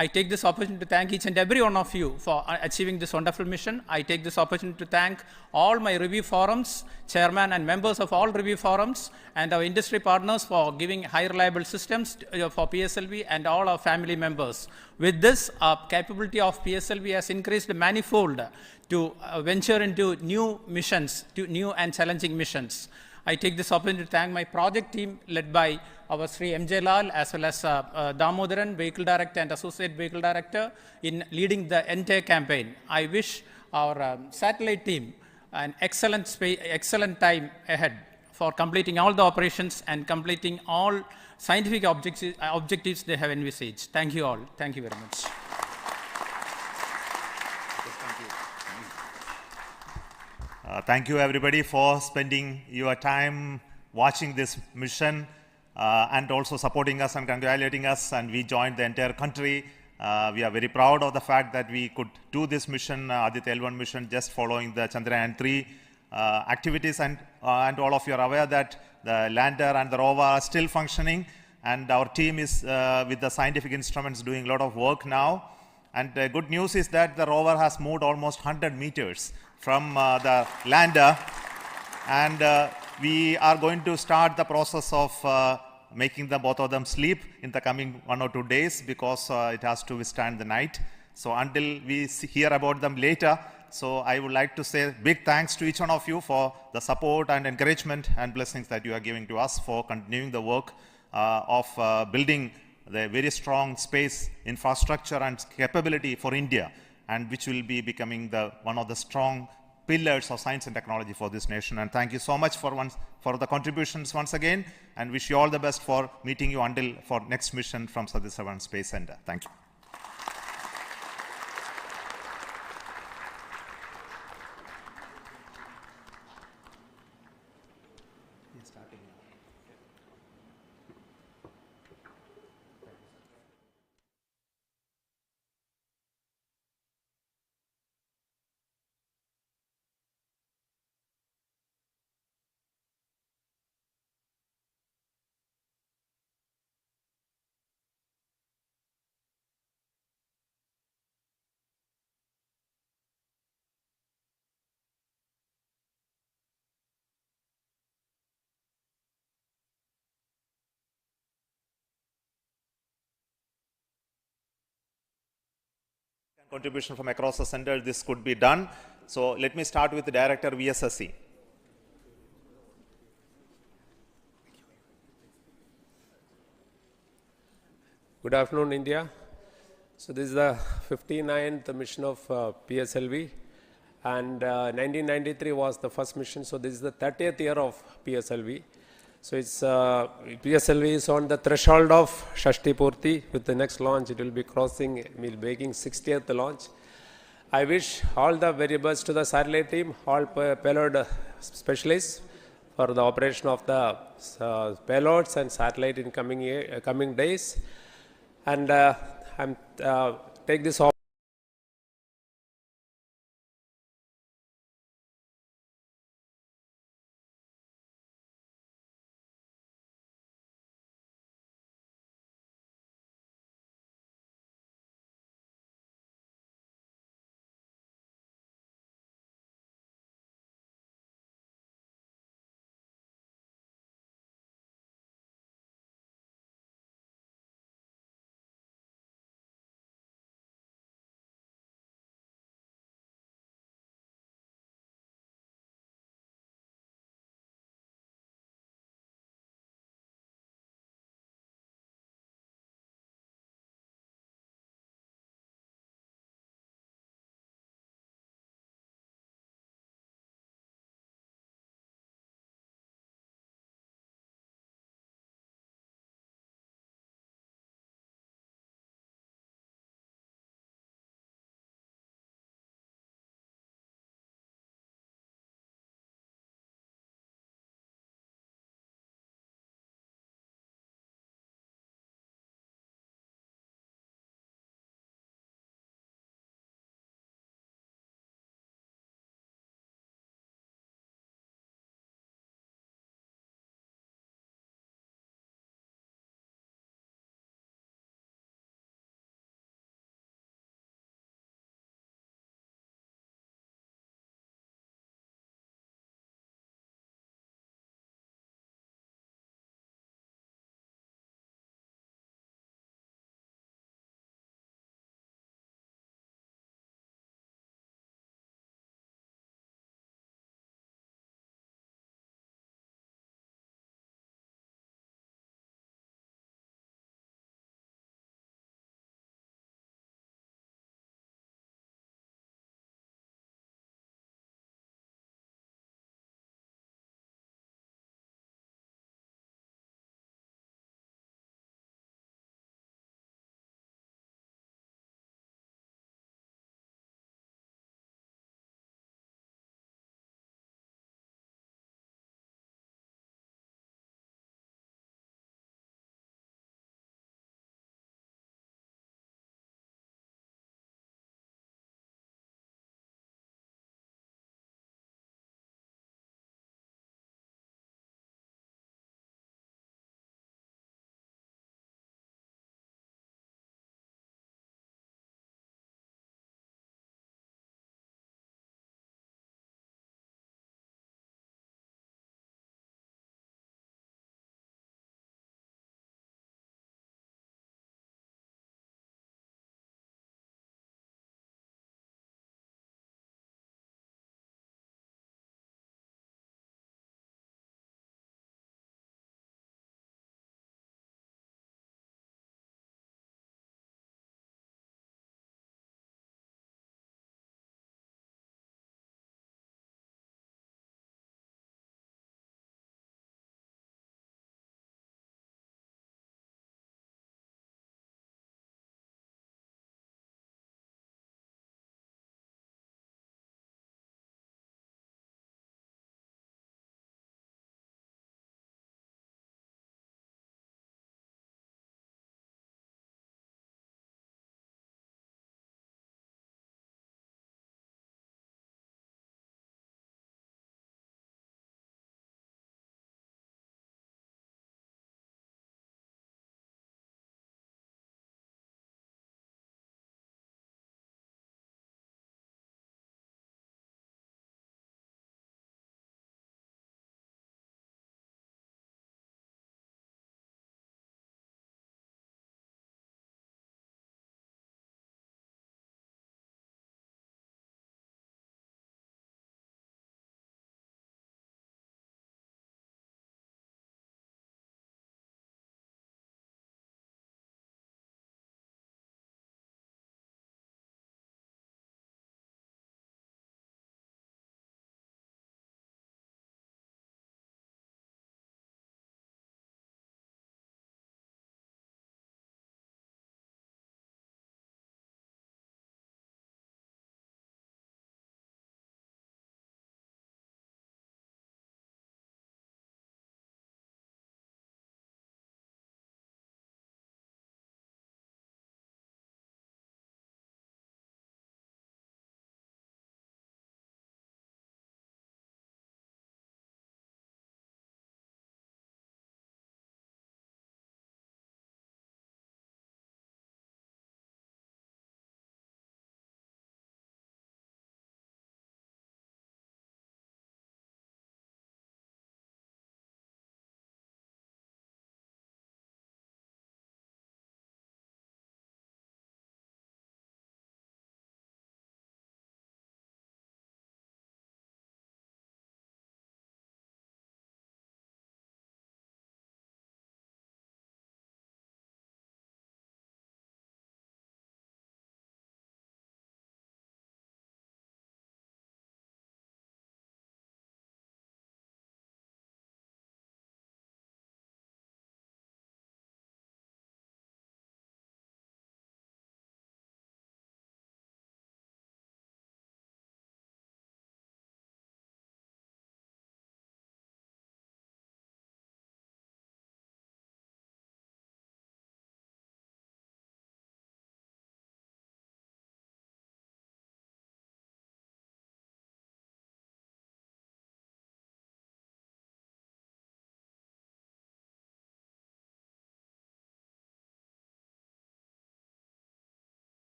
Speaker 15: I take this opportunity to thank each and every one of you for achieving this wonderful mission. I take this opportunity to thank all my review forums, chairman and members of all review forums, and our industry partners for giving high reliable systems for PSLV, and all our family members. With this, our capability of PSLV has increased manifold to venture into new missions, to new and challenging missions. I take this opportunity to thank my project team led by our Sri M.J. Lal, as well as Damodaran, Vehicle Director and Associate Vehicle Director, in leading the entire campaign. I wish our satellite team an excellent time ahead for completing all the operations and completing all scientific objectives they have envisaged. Thank you all. Thank you very much.
Speaker 16: Thank you everybody for spending your time watching this mission and also supporting us and congratulating us, and we joined the entire country. We are very proud of the fact that we could do this mission, Aditya-L1 mission, just following the Chandrayaan-3 activities, and all of you are aware that the lander and the rover are still functioning, and our team is with the scientific instruments doing a lot of work now. And the good news is that the rover has moved almost 100 meters from the lander, and we are going to start the process of making both of them sleep in the coming 1 or 2 days, because it has to withstand the night. So until we hear about them later, so I would like to say big thanks to each one of you for the support and encouragement and blessings that you are giving to us for continuing the work of building the very strong space infrastructure and capability for India, and which will be becoming one of the strong pillars of science and technology for this nation. And thank you so much for the contributions once again, and wish you all the best for meeting you until for next mission from Satish Dhawan Space Center. Thank you. Contribution from across the center, this could be done. So let me start with the Director VSSC.
Speaker 19: Good afternoon, India. So this is the 59th mission of PSLV, and 1993 was the first mission. So this is the 30th year of PSLV. So it's PSLV is on the threshold of Shashti Purti. With the next launch, it will be making 60th launch. I wish all the very best to the satellite team, all payload specialists for the operation of the payloads and satellite in coming days. And I'm take this opportunity